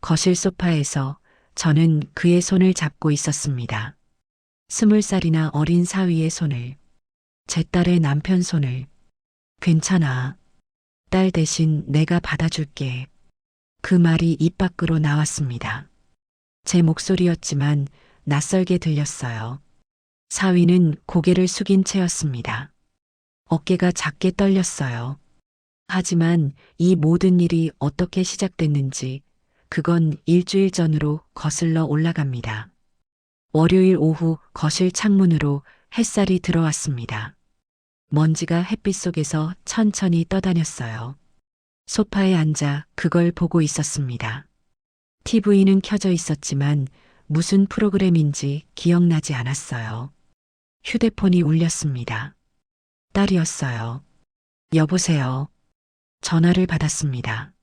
거실 소파에서 저는 그의 손을 잡고 있었습니다. 20살이나 어린 사위의 손을, 제 딸의 남편 손을. 괜찮아. 딸 대신 내가 받아줄게. 그 말이 입 밖으로 나왔습니다. 제 목소리였지만 낯설게 들렸어요. 사위는 고개를 숙인 채였습니다. 어깨가 작게 떨렸어요. 하지만 이 모든 일이 어떻게 시작됐는지 그건 일주일 전으로 거슬러 올라갑니다. 월요일 오후 거실 창문으로 햇살이 들어왔습니다. 먼지가 햇빛 속에서 천천히 떠다녔어요. 소파에 앉아 그걸 보고 있었습니다. TV는 켜져 있었지만 무슨 프로그램인지 기억나지 않았어요. 휴대폰이 울렸습니다. 딸이었어요. 여보세요. 전화를 받았습니다.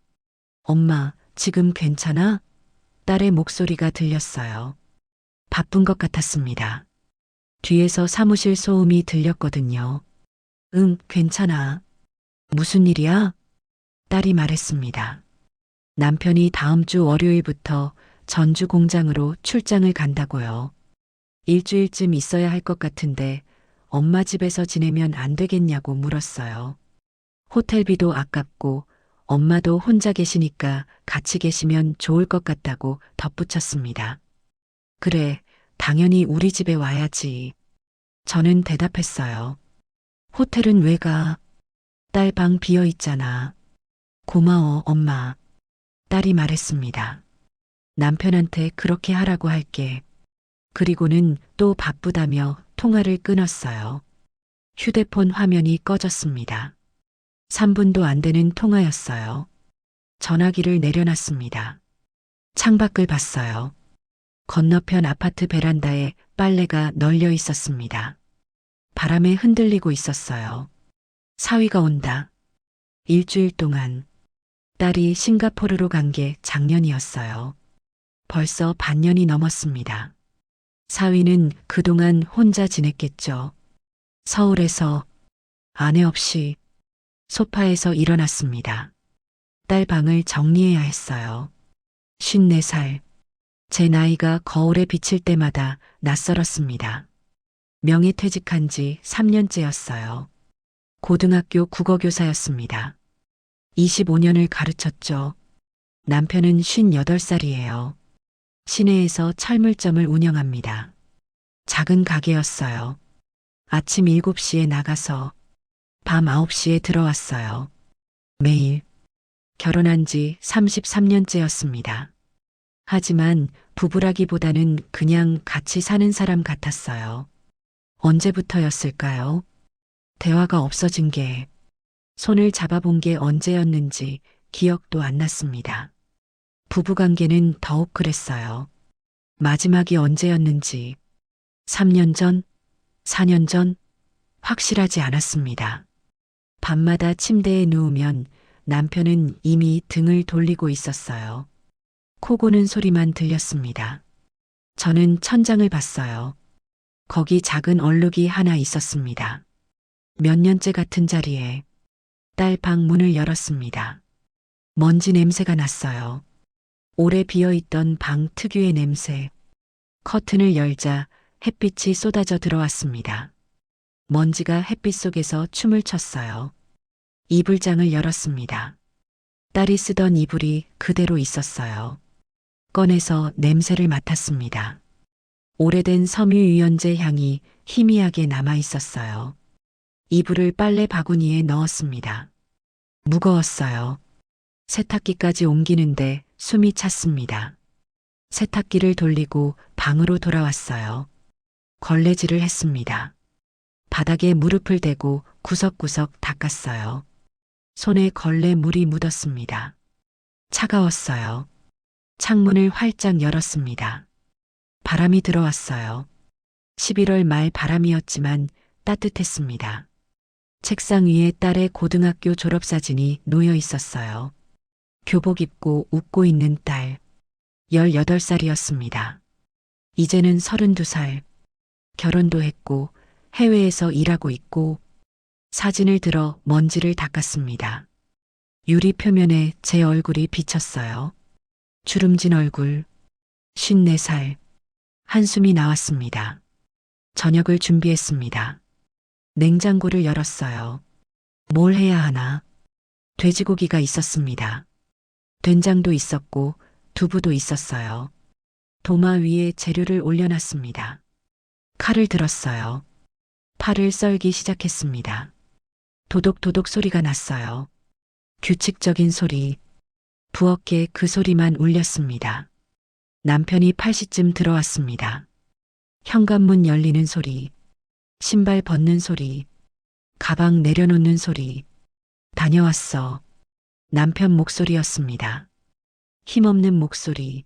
엄마, 지금 괜찮아? 딸의 목소리가 들렸어요. 바쁜 것 같았습니다. 뒤에서 사무실 소음이 들렸거든요. 응, 괜찮아. 무슨 일이야? 딸이 말했습니다. 남편이 다음 주 월요일부터 전주 공장으로 출장을 간다고요. 일주일쯤 있어야 할 것 같은데 엄마 집에서 지내면 안 되겠냐고 물었어요. 호텔비도 아깝고 엄마도 혼자 계시니까 같이 계시면 좋을 것 같다고 덧붙였습니다. 그래, 당연히 우리 집에 와야지. 저는 대답했어요. 호텔은 왜 가? 딸 방 비어 있잖아. 고마워, 엄마. 딸이 말했습니다. 남편한테 그렇게 하라고 할게. 그리고는 또 바쁘다며 통화를 끊었어요. 휴대폰 화면이 꺼졌습니다. 3분도 안 되는 통화였어요. 전화기를 내려놨습니다. 창밖을 봤어요. 건너편 아파트 베란다에 빨래가 널려 있었습니다. 바람에 흔들리고 있었어요. 사위가 온다. 일주일 동안 딸이 싱가포르로 간 게 작년이었어요. 벌써 반년이 넘었습니다. 사위는 그동안 혼자 지냈겠죠. 서울에서 아내 없이 소파에서 일어났습니다. 딸 방을 정리해야 했어요. 54살. 제 나이가 거울에 비칠 때마다 낯설었습니다. 명예퇴직한 지 3년째였어요. 고등학교 국어교사였습니다. 25년을 가르쳤죠. 남편은 58살이에요. 시내에서 철물점을 운영합니다. 작은 가게였어요. 아침 7시에 나가서 밤 9시에 들어왔어요. 매일. 결혼한 지 33년째였습니다. 하지만 부부라기보다는 그냥 같이 사는 사람 같았어요. 언제부터였을까요? 대화가 없어진 게, 손을 잡아본 게 언제였는지 기억도 안 났습니다. 부부관계는 더욱 그랬어요. 마지막이 언제였는지 3년 전, 4년 전 확실하지 않았습니다. 밤마다 침대에 누우면 남편은 이미 등을 돌리고 있었어요. 코 고는 소리만 들렸습니다. 저는 천장을 봤어요. 거기 작은 얼룩이 하나 있었습니다. 몇 년째 같은 자리에 딸 방 문을 열었습니다. 먼지 냄새가 났어요. 오래 비어있던 방 특유의 냄새. 커튼을 열자 햇빛이 쏟아져 들어왔습니다. 먼지가 햇빛 속에서 춤을 췄어요. 이불장을 열었습니다. 딸이 쓰던 이불이 그대로 있었어요. 꺼내서 냄새를 맡았습니다. 오래된 섬유유연제 향이 희미하게 남아 있었어요. 이불을 빨래 바구니에 넣었습니다. 무거웠어요. 세탁기까지 옮기는데 숨이 찼습니다. 세탁기를 돌리고 방으로 돌아왔어요. 걸레질을 했습니다. 바닥에 무릎을 대고 구석구석 닦았어요. 손에 걸레 물이 묻었습니다. 차가웠어요. 창문을 활짝 열었습니다. 바람이 들어왔어요. 11월 말 바람이었지만 따뜻했습니다. 책상 위에 딸의 고등학교 졸업사진이 놓여 있었어요. 교복 입고 웃고 있는 딸. 18살이었습니다. 이제는 32살. 결혼도 했고 해외에서 일하고 있고. 사진을 들어 먼지를 닦았습니다. 유리 표면에 제 얼굴이 비쳤어요. 주름진 얼굴, 54살. 한숨이 나왔습니다. 저녁을 준비했습니다. 냉장고를 열었어요. 뭘 해야 하나? 돼지고기가 있었습니다. 된장도 있었고 두부도 있었어요. 도마 위에 재료를 올려놨습니다. 칼을 들었어요. 파를 썰기 시작했습니다. 도독도독 소리가 났어요. 규칙적인 소리. 부엌에 그 소리만 울렸습니다. 남편이 8시쯤 들어왔습니다. 현관문 열리는 소리, 신발 벗는 소리, 가방 내려놓는 소리. 다녀왔어. 남편 목소리였습니다. 힘없는 목소리.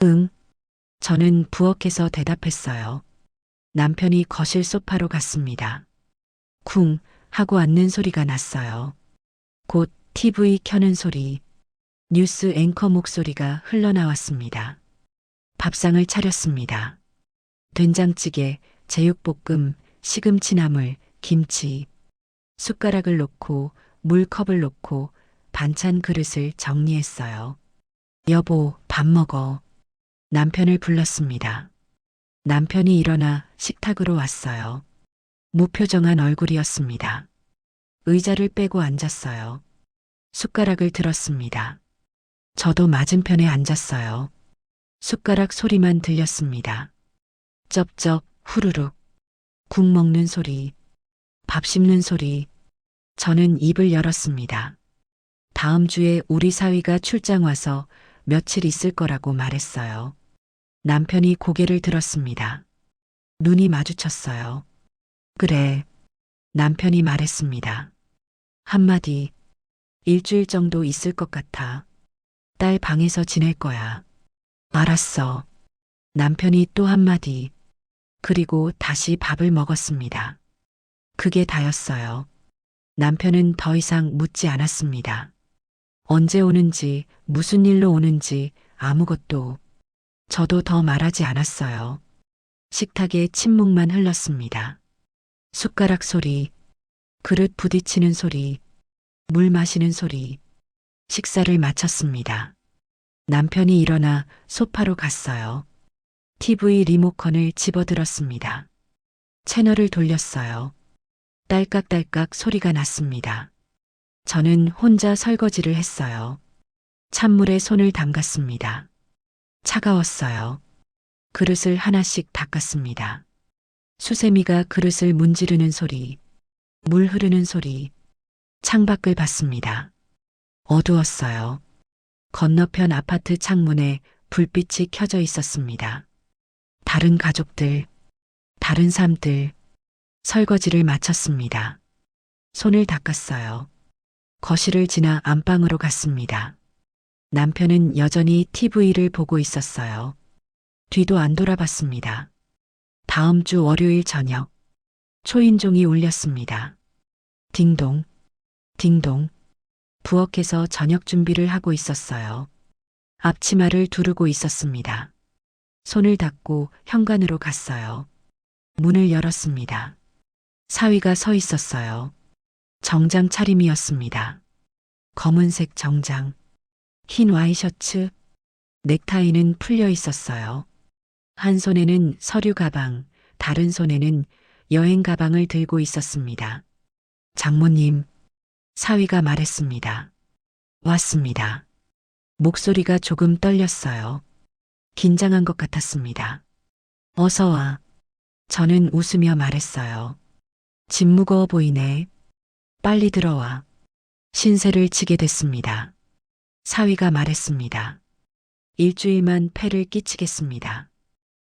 응. 저는 부엌에서 대답했어요. 남편이 거실 소파로 갔습니다. 쿵 하고 앉는 소리가 났어요. 곧 TV 켜는 소리, 뉴스 앵커 목소리가 흘러나왔습니다. 밥상을 차렸습니다. 된장찌개, 제육볶음, 시금치나물, 김치. 숟가락을 놓고 물컵을 놓고 반찬 그릇을 정리했어요. 여보, 밥 먹어. 남편을 불렀습니다. 남편이 일어나 식탁으로 왔어요. 무표정한 얼굴이었습니다. 의자를 빼고 앉았어요. 숟가락을 들었습니다. 저도 맞은편에 앉았어요. 숟가락 소리만 들렸습니다. 쩝쩝, 후루룩. 국 먹는 소리, 밥 씹는 소리. 저는 입을 열었습니다. 다음 주에 우리 사위가 출장 와서 며칠 있을 거라고 말했어요. 남편이 고개를 들었습니다. 눈이 마주쳤어요. 그래. 남편이 말했습니다. 한마디. 일주일 정도 있을 것 같아. 딸 방에서 지낼 거야. 알았어. 남편이 또 한마디. 그리고 다시 밥을 먹었습니다. 그게 다였어요. 남편은 더 이상 묻지 않았습니다. 언제 오는지, 무슨 일로 오는지 아무것도. 저도 더 말하지 않았어요. 식탁에 침묵만 흘렀습니다. 숟가락 소리, 그릇 부딪히는 소리, 물 마시는 소리. 식사를 마쳤습니다. 남편이 일어나 소파로 갔어요. TV 리모컨을 집어들었습니다. 채널을 돌렸어요. 딸깍딸깍 소리가 났습니다. 저는 혼자 설거지를 했어요. 찬물에 손을 담갔습니다. 차가웠어요. 그릇을 하나씩 닦았습니다. 수세미가 그릇을 문지르는 소리, 물 흐르는 소리. 창밖을 봤습니다. 어두웠어요. 건너편 아파트 창문에 불빛이 켜져 있었습니다. 다른 가족들, 다른 삶들. 설거지를 마쳤습니다. 손을 닦았어요. 거실을 지나 안방으로 갔습니다. 남편은 여전히 TV를 보고 있었어요. 뒤도 안 돌아봤습니다. 다음 주 월요일 저녁, 초인종이 울렸습니다. 딩동, 딩동. 부엌에서 저녁 준비를 하고 있었어요. 앞치마를 두르고 있었습니다. 손을 닦고 현관으로 갔어요. 문을 열었습니다. 사위가 서 있었어요. 정장 차림이었습니다. 검은색 정장, 흰 와이셔츠, 넥타이는 풀려 있었어요. 한 손에는 서류 가방, 다른 손에는 여행 가방을 들고 있었습니다. 장모님, 사위가 말했습니다. 왔습니다. 목소리가 조금 떨렸어요. 긴장한 것 같았습니다. 어서 와. 저는 웃으며 말했어요. 짐 무거워 보이네. 빨리 들어와. 신세를 지게 됐습니다. 사위가 말했습니다. 일주일만 폐를 끼치겠습니다.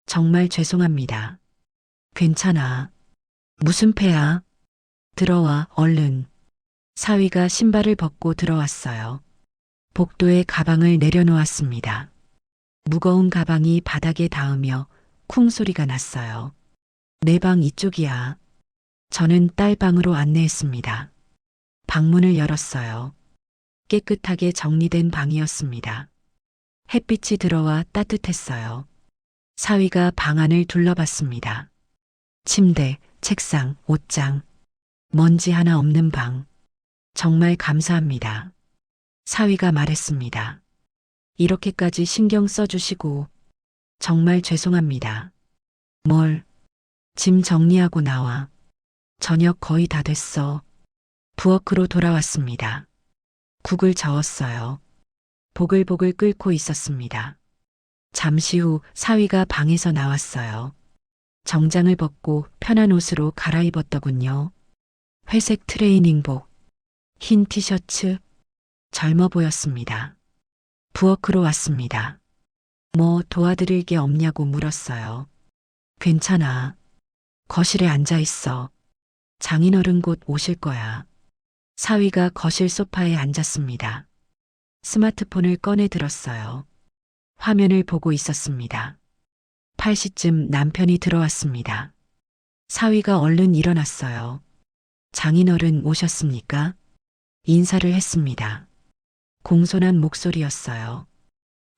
정말 죄송합니다. 괜찮아. 무슨 폐야? 들어와, 얼른. 사위가 신발을 벗고 들어왔어요. 복도에 가방을 내려놓았습니다. 무거운 가방이 바닥에 닿으며 쿵 소리가 났어요. 내 방 이쪽이야. 저는 딸 방으로 안내했습니다. 방문을 열었어요. 깨끗하게 정리된 방이었습니다. 햇빛이 들어와 따뜻했어요. 사위가 방 안을 둘러봤습니다. 침대, 책상, 옷장. 먼지 하나 없는 방. 정말 감사합니다. 사위가 말했습니다. 이렇게까지 신경 써주시고 정말 죄송합니다. 짐 정리하고 나와. 저녁 거의 다 됐어. 부엌으로 돌아왔습니다. 국을 저었어요. 보글보글 끓고 있었습니다. 잠시 후 사위가 방에서 나왔어요. 정장을 벗고 편한 옷으로 갈아입었더군요. 회색 트레이닝복, 흰 티셔츠, 젊어 보였습니다. 부엌으로 왔습니다. 뭐 도와드릴 게 없냐고 물었어요. 괜찮아. 거실에 앉아 있어. 장인어른 곧 오실 거야. 사위가 거실 소파에 앉았습니다. 스마트폰을 꺼내 들었어요. 화면을 보고 있었습니다. 8시쯤 남편이 들어왔습니다. 사위가 얼른 일어났어요. 장인어른 오셨습니까? 인사를 했습니다. 공손한 목소리였어요.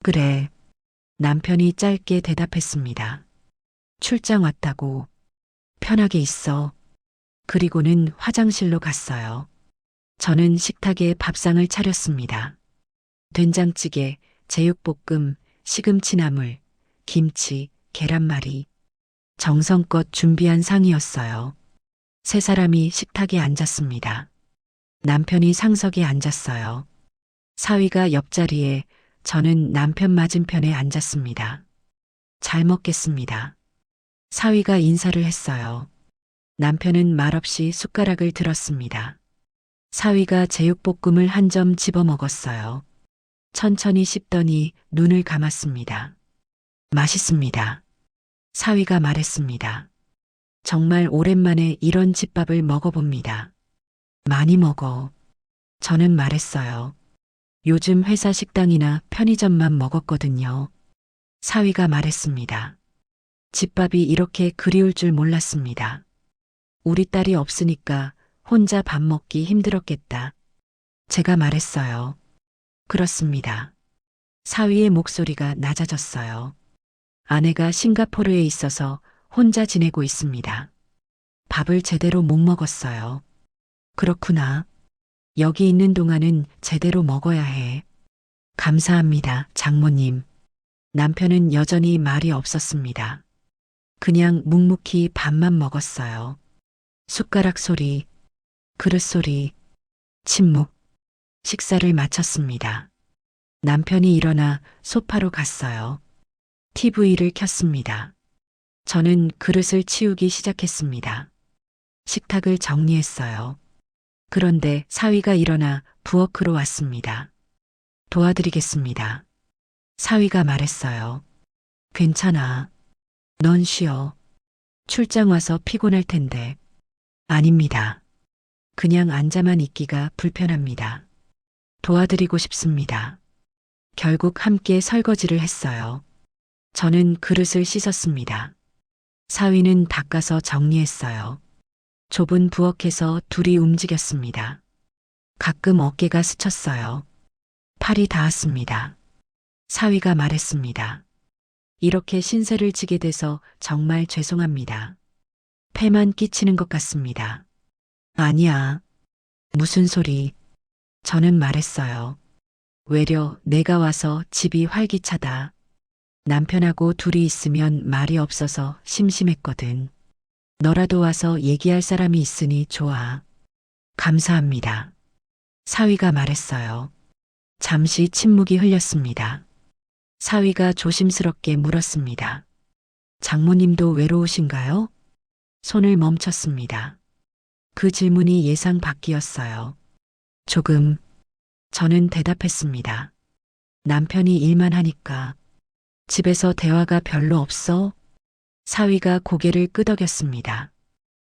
그래. 남편이 짧게 대답했습니다. 출장 왔다고. 편하게 있어. 그리고는 화장실로 갔어요. 저는 식탁에 밥상을 차렸습니다. 된장찌개, 제육볶음, 시금치나물, 김치, 계란말이. 정성껏 준비한 상이었어요. 세 사람이 식탁에 앉았습니다. 남편이 상석에 앉았어요. 사위가 옆자리에, 저는 남편 맞은편에 앉았습니다. 잘 먹겠습니다. 사위가 인사를 했어요. 남편은 말없이 숟가락을 들었습니다. 사위가 제육볶음을 한 점 집어 먹었어요. 천천히 씹더니 눈을 감았습니다. 맛있습니다. 사위가 말했습니다. 정말 오랜만에 이런 집밥을 먹어봅니다. 많이 먹어. 저는 말했어요. 요즘 회사 식당이나 편의점만 먹었거든요. 사위가 말했습니다. 집밥이 이렇게 그리울 줄 몰랐습니다. 우리 딸이 없으니까 혼자 밥 먹기 힘들었겠다. 제가 말했어요. 그렇습니다. 사위의 목소리가 낮아졌어요. 아내가 싱가포르에 있어서 혼자 지내고 있습니다. 밥을 제대로 못 먹었어요. 그렇구나. 여기 있는 동안은 제대로 먹어야 해. 감사합니다, 장모님. 남편은 여전히 말이 없었습니다. 그냥 묵묵히 밥만 먹었어요. 숟가락 소리, 그릇 소리, 침묵. 식사를 마쳤습니다. 남편이 일어나 소파로 갔어요. TV를 켰습니다. 저는 그릇을 치우기 시작했습니다. 식탁을 정리했어요. 그런데 사위가 일어나 부엌으로 왔습니다. 도와드리겠습니다. 사위가 말했어요. 괜찮아. 넌 쉬어. 출장 와서 피곤할 텐데. 아닙니다. 그냥 앉아만 있기가 불편합니다. 도와드리고 싶습니다. 결국 함께 설거지를 했어요. 저는 그릇을 씻었습니다. 사위는 닦아서 정리했어요. 좁은 부엌에서 둘이 움직였습니다. 가끔 어깨가 스쳤어요. 팔이 닿았습니다. 사위가 말했습니다. 이렇게 신세를 지게 돼서 정말 죄송합니다. 폐만 끼치는 것 같습니다. 아니야. 무슨 소리. 저는 말했어요. 외려 내가 와서 집이 활기차다. 남편하고 둘이 있으면 말이 없어서 심심했거든. 너라도 와서 얘기할 사람이 있으니 좋아. 감사합니다. 사위가 말했어요. 잠시 침묵이 흘렸습니다. 사위가 조심스럽게 물었습니다. 장모님도 외로우신가요? 손을 멈췄습니다. 그 질문이 예상 밖이었어요. 조금. 저는 대답했습니다. 남편이 일만 하니까. 집에서 대화가 별로 없어? 사위가 고개를 끄덕였습니다.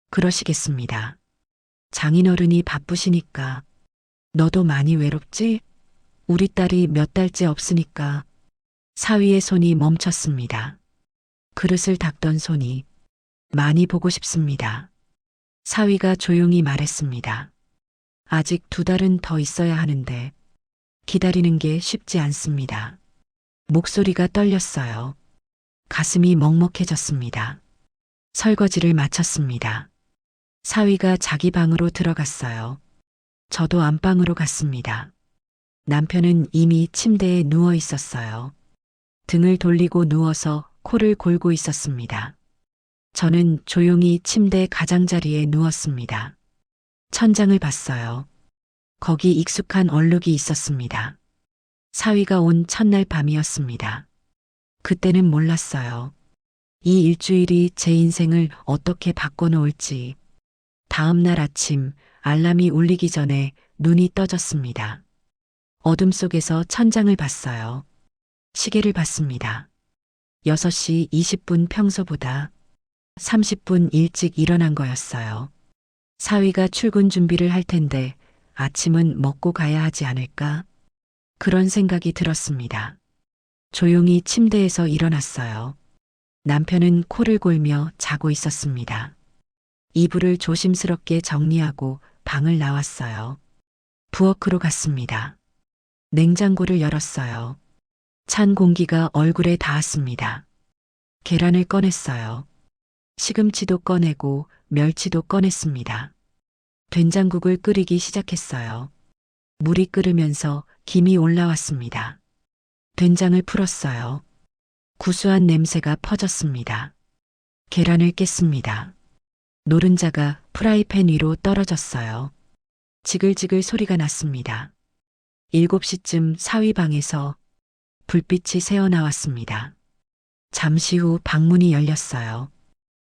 그러시겠습니다. 장인어른이 바쁘시니까. 너도 많이 외롭지? 우리 딸이 몇 달째 없으니까. 사위의 손이 멈췄습니다. 그릇을 닦던 손이. 많이 보고 싶습니다. 사위가 조용히 말했습니다. 아직 2달은 더 있어야 하는데 기다리는 게 쉽지 않습니다. 목소리가 떨렸어요. 가슴이 먹먹해졌습니다. 설거지를 마쳤습니다. 사위가 자기 방으로 들어갔어요. 저도 안방으로 갔습니다. 남편은 이미 침대에 누워 있었어요. 등을 돌리고 누워서 코를 골고 있었습니다. 저는 조용히 침대 가장자리에 누웠습니다. 천장을 봤어요. 거기 익숙한 얼룩이 있었습니다. 사위가 온 첫날 밤이었습니다. 그때는 몰랐어요. 이 일주일이 제 인생을 어떻게 바꿔놓을지. 다음 날 아침 알람이 울리기 전에 눈이 떠졌습니다. 어둠 속에서 천장을 봤어요. 시계를 봤습니다. 6시 20분 평소보다 30분 일찍 일어난 거였어요. 사위가 출근 준비를 할 텐데 아침은 먹고 가야 하지 않을까? 그런 생각이 들었습니다. 조용히 침대에서 일어났어요. 남편은 코를 골며 자고 있었습니다. 이불을 조심스럽게 정리하고 방을 나왔어요. 부엌으로 갔습니다. 냉장고를 열었어요. 찬 공기가 얼굴에 닿았습니다. 계란을 꺼냈어요. 시금치도 꺼내고 멸치도 꺼냈습니다. 된장국을 끓이기 시작했어요. 물이 끓으면서 김이 올라왔습니다. 된장을 풀었어요. 구수한 냄새가 퍼졌습니다. 계란을 깼습니다. 노른자가 프라이팬 위로 떨어졌어요. 지글지글 소리가 났습니다. 7시쯤 사위 방에서 불빛이 새어나왔습니다. 잠시 후 방문이 열렸어요.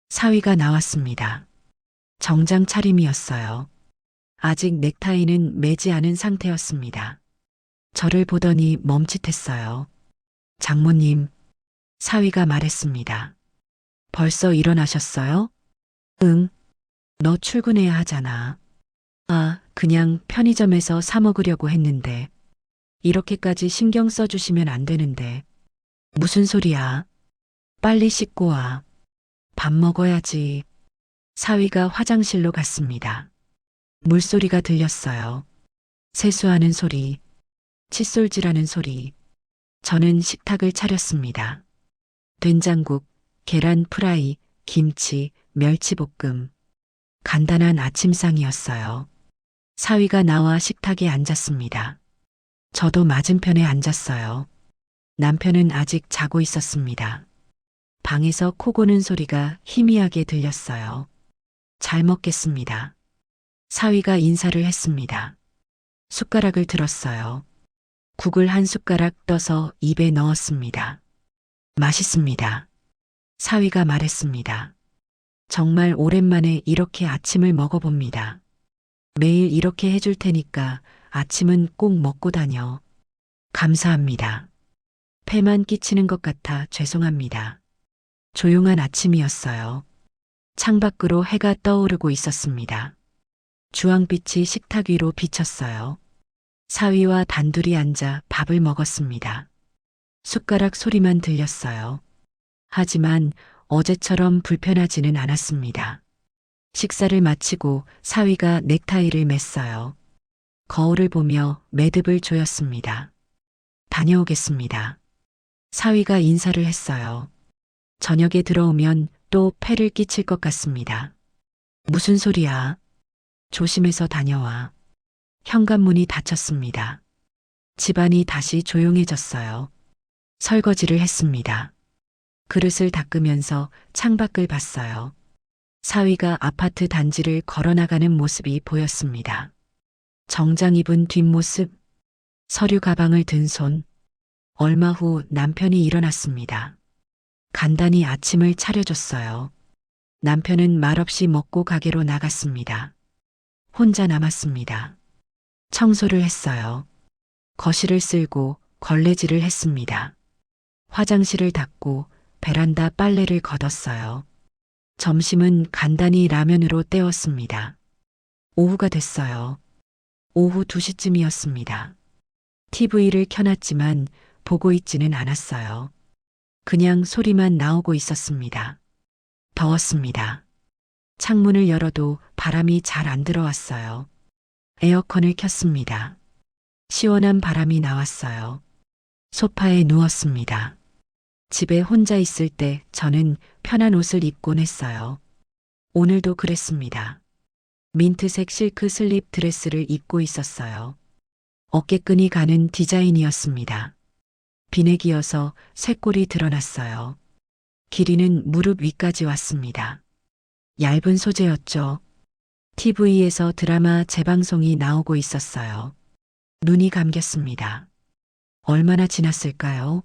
사위가 나왔습니다. 정장 차림이었어요. 아직 넥타이는 매지 않은 상태였습니다. 저를 보더니 멈칫했어요. 장모님, 사위가 말했습니다. 벌써 일어나셨어요? 응, 너 출근해야 하잖아. 아, 그냥 편의점에서 사 먹으려고 했는데. 이렇게까지 신경 써주시면 안 되는데. 무슨 소리야? 빨리 씻고 와. 밥 먹어야지. 사위가 화장실로 갔습니다. 물소리가 들렸어요. 세수하는 소리, 칫솔질하는 소리. 저는 식탁을 차렸습니다. 된장국, 계란 프라이, 김치, 멸치볶음. 간단한 아침상이었어요. 사위가 나와 식탁에 앉았습니다. 저도 맞은편에 앉았어요. 남편은 아직 자고 있었습니다. 방에서 코 고는 소리가 희미하게 들렸어요. 잘 먹겠습니다. 사위가 인사를 했습니다. 숟가락을 들었어요. 국을 한 숟가락 떠서 입에 넣었습니다. 맛있습니다. 사위가 말했습니다. 정말 오랜만에 이렇게 아침을 먹어봅니다. 매일 이렇게 해줄 테니까 아침은 꼭 먹고 다녀. 감사합니다. 폐만 끼치는 것 같아 죄송합니다. 조용한 아침이었어요. 창밖으로 해가 떠오르고 있었습니다. 주황빛이 식탁 위로 비쳤어요. 사위와 단둘이 앉아 밥을 먹었습니다. 숟가락 소리만 들렸어요. 하지만 어제처럼 불편하지는 않았습니다. 식사를 마치고 사위가 넥타이를 맸어요. 거울을 보며 매듭을 조였습니다. 다녀오겠습니다. 사위가 인사를 했어요. 저녁에 들어오면 또 폐를 끼칠 것 같습니다. 무슨 소리야? 조심해서 다녀와. 현관문이 닫혔습니다. 집안이 다시 조용해졌어요. 설거지를 했습니다. 그릇을 닦으면서 창밖을 봤어요. 사위가 아파트 단지를 걸어나가는 모습이 보였습니다. 정장 입은 뒷모습, 서류 가방을 든 손. 얼마 후 남편이 일어났습니다. 간단히 아침을 차려줬어요. 남편은 말없이 먹고 가게로 나갔습니다. 혼자 남았습니다. 청소를 했어요. 거실을 쓸고 걸레질을 했습니다. 화장실을 닦고 베란다 빨래를 걷었어요. 점심은 간단히 라면으로 때웠습니다. 오후가 됐어요. 오후 2시쯤이었습니다. TV를 켜놨지만 보고 있지는 않았어요. 그냥 소리만 나오고 있었습니다. 더웠습니다. 창문을 열어도 바람이 잘 안 들어왔어요. 에어컨을 켰습니다. 시원한 바람이 나왔어요. 소파에 누웠습니다. 집에 혼자 있을 때 저는 편한 옷을 입곤 했어요. 오늘도 그랬습니다. 민트색 실크 슬립 드레스를 입고 있었어요. 어깨끈이 가는 디자인이었습니다. 비내 기어서 쇄골이 드러났어요. 길이는 무릎 위까지 왔습니다. 얇은 소재였죠. TV에서 드라마 재방송이 나오고 있었어요. 눈이 감겼습니다. 얼마나 지났을까요?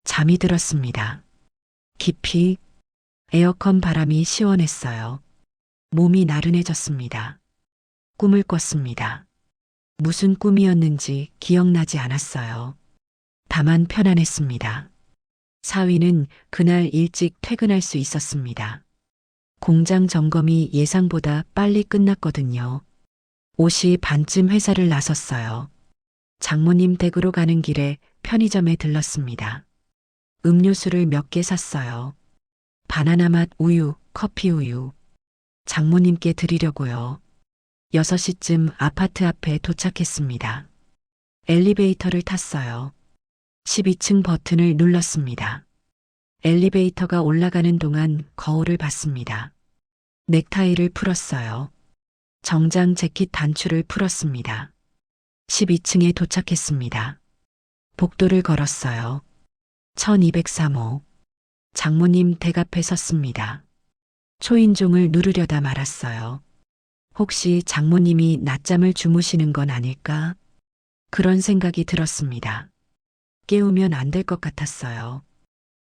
잠이 들었습니다. 깊이. 에어컨 바람이 시원했어요. 몸이 나른해졌습니다. 꿈을 꿨습니다. 무슨 꿈이었는지 기억나지 않았어요. 다만 편안했습니다. 사위는 그날 일찍 퇴근할 수 있었습니다. 공장 점검이 예상보다 빨리 끝났거든요. 5시 반쯤 회사를 나섰어요. 장모님 댁으로 가는 길에 편의점에 들렀습니다. 음료수를 몇 개 샀어요. 바나나 맛 우유, 커피 우유. 장모님께 드리려고요. 6시쯤 아파트 앞에 도착했습니다. 엘리베이터를 탔어요. 12층 버튼을 눌렀습니다. 엘리베이터가 올라가는 동안 거울을 봤습니다. 넥타이를 풀었어요. 정장 재킷 단추를 풀었습니다. 12층에 도착했습니다. 복도를 걸었어요. 1203호. 장모님 댁 앞에 섰습니다. 초인종을 누르려다 말았어요. 혹시 장모님이 낮잠을 주무시는 건 아닐까? 그런 생각이 들었습니다. 깨우면 안 될 것 같았어요.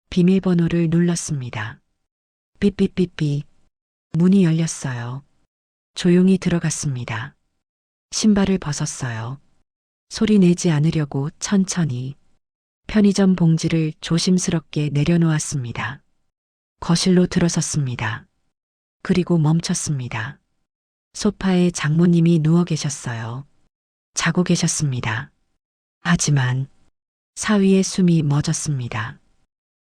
비밀번호를 눌렀습니다. 삐삐삐삐. 문이 열렸어요. 조용히 들어갔습니다. 신발을 벗었어요. 소리 내지 않으려고 천천히 편의점 봉지를 조심스럽게 내려놓았습니다. 거실로 들어섰습니다. 그리고 멈췄습니다. 소파에 장모님이 누워 계셨어요. 자고 계셨습니다. 하지만 사위의 숨이 멎었습니다.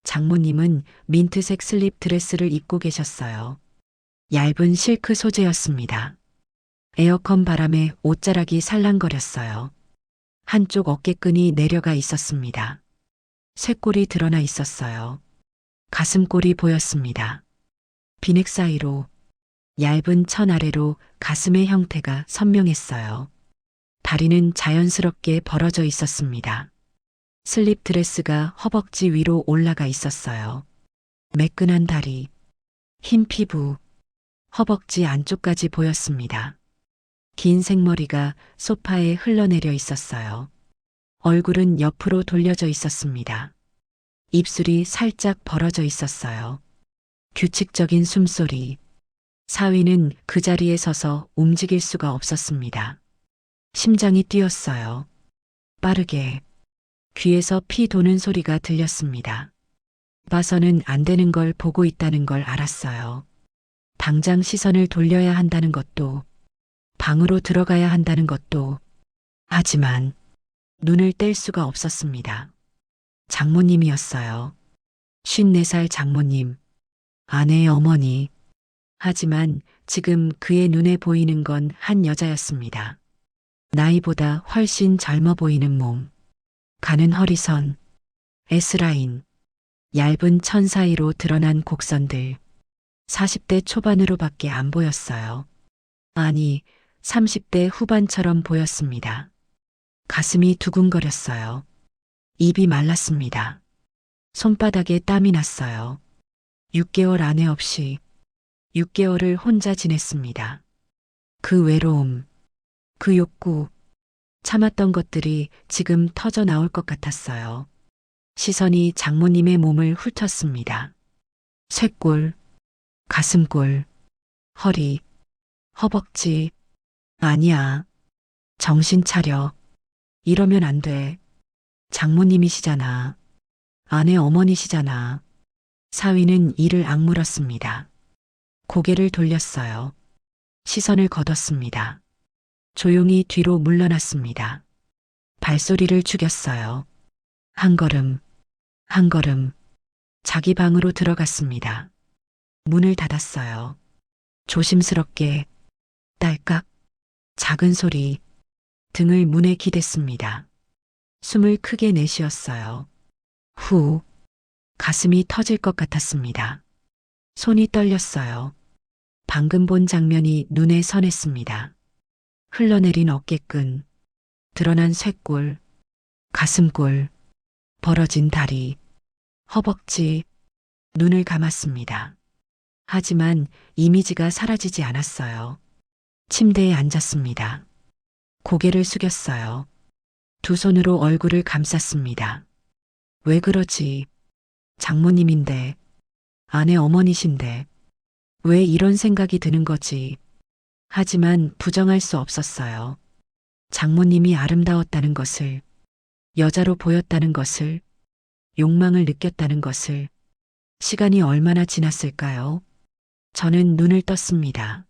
장모님은 민트색 슬립 드레스를 입고 계셨어요. 얇은 실크 소재였습니다. 에어컨 바람에 옷자락이 살랑거렸어요. 한쪽 어깨끈이 내려가 있었습니다. 쇄골이 드러나 있었어요. 가슴골이 보였습니다. 비넥 사이로 얇은 천 아래로 가슴의 형태가 선명했어요. 다리는 자연스럽게 벌어져 있었습니다. 슬립 드레스가 허벅지 위로 올라가 있었어요. 매끈한 다리, 흰 피부, 허벅지 안쪽까지 보였습니다. 긴 생머리가 소파에 흘러내려 있었어요. 얼굴은 옆으로 돌려져 있었습니다. 입술이 살짝 벌어져 있었어요. 규칙적인 숨소리. 사위는 그 자리에 서서 움직일 수가 없었습니다. 심장이 뛰었어요. 빠르게. 귀에서 피 도는 소리가 들렸습니다. 봐서는 안 되는 걸 보고 있다는 걸 알았어요. 당장 시선을 돌려야 한다는 것도, 방으로 들어가야 한다는 것도, 하지만 눈을 뗄 수가 없었습니다. 장모님이었어요. 54살 장모님, 아내의 어머니. 하지만 지금 그의 눈에 보이는 건 한 여자였습니다. 나이보다 훨씬 젊어 보이는 몸, 가는 허리선, S라인, 얇은 천 사이로 드러난 곡선들. 40대 초반으로밖에 안 보였어요. 아니, 30대 후반처럼 보였습니다. 가슴이 두근거렸어요. 입이 말랐습니다. 손바닥에 땀이 났어요. 6개월 아내 없이 6개월을 혼자 지냈습니다. 그 외로움, 그 욕구, 참았던 것들이 지금 터져 나올 것 같았어요. 시선이 장모님의 몸을 훑었습니다. 쇄골, 가슴골, 허리, 허벅지. 아니야. 정신 차려. 이러면 안 돼. 장모님이시잖아. 아내 어머니시잖아. 사위는 이를 악물었습니다. 고개를 돌렸어요. 시선을 걷었습니다. 조용히 뒤로 물러났습니다. 발소리를 죽였어요. 한 걸음, 한 걸음. 자기 방으로 들어갔습니다. 문을 닫았어요. 조심스럽게, 딸깍, 작은 소리, 등을 문에 기댔습니다. 숨을 크게 내쉬었어요. 후, 가슴이 터질 것 같았습니다. 손이 떨렸어요. 방금 본 장면이 눈에 선했습니다. 흘러내린 어깨끈, 드러난 쇄골, 가슴골, 벌어진 다리, 허벅지, 눈을 감았습니다. 하지만 이미지가 사라지지 않았어요. 침대에 앉았습니다. 고개를 숙였어요. 두 손으로 얼굴을 감쌌습니다. 왜 그러지? 장모님인데, 아내 어머니신데, 왜 이런 생각이 드는 거지? 하지만 부정할 수 없었어요. 장모님이 아름다웠다는 것을, 여자로 보였다는 것을, 욕망을 느꼈다는 것을, 시간이 얼마나 지났을까요? 저는 눈을 떴습니다.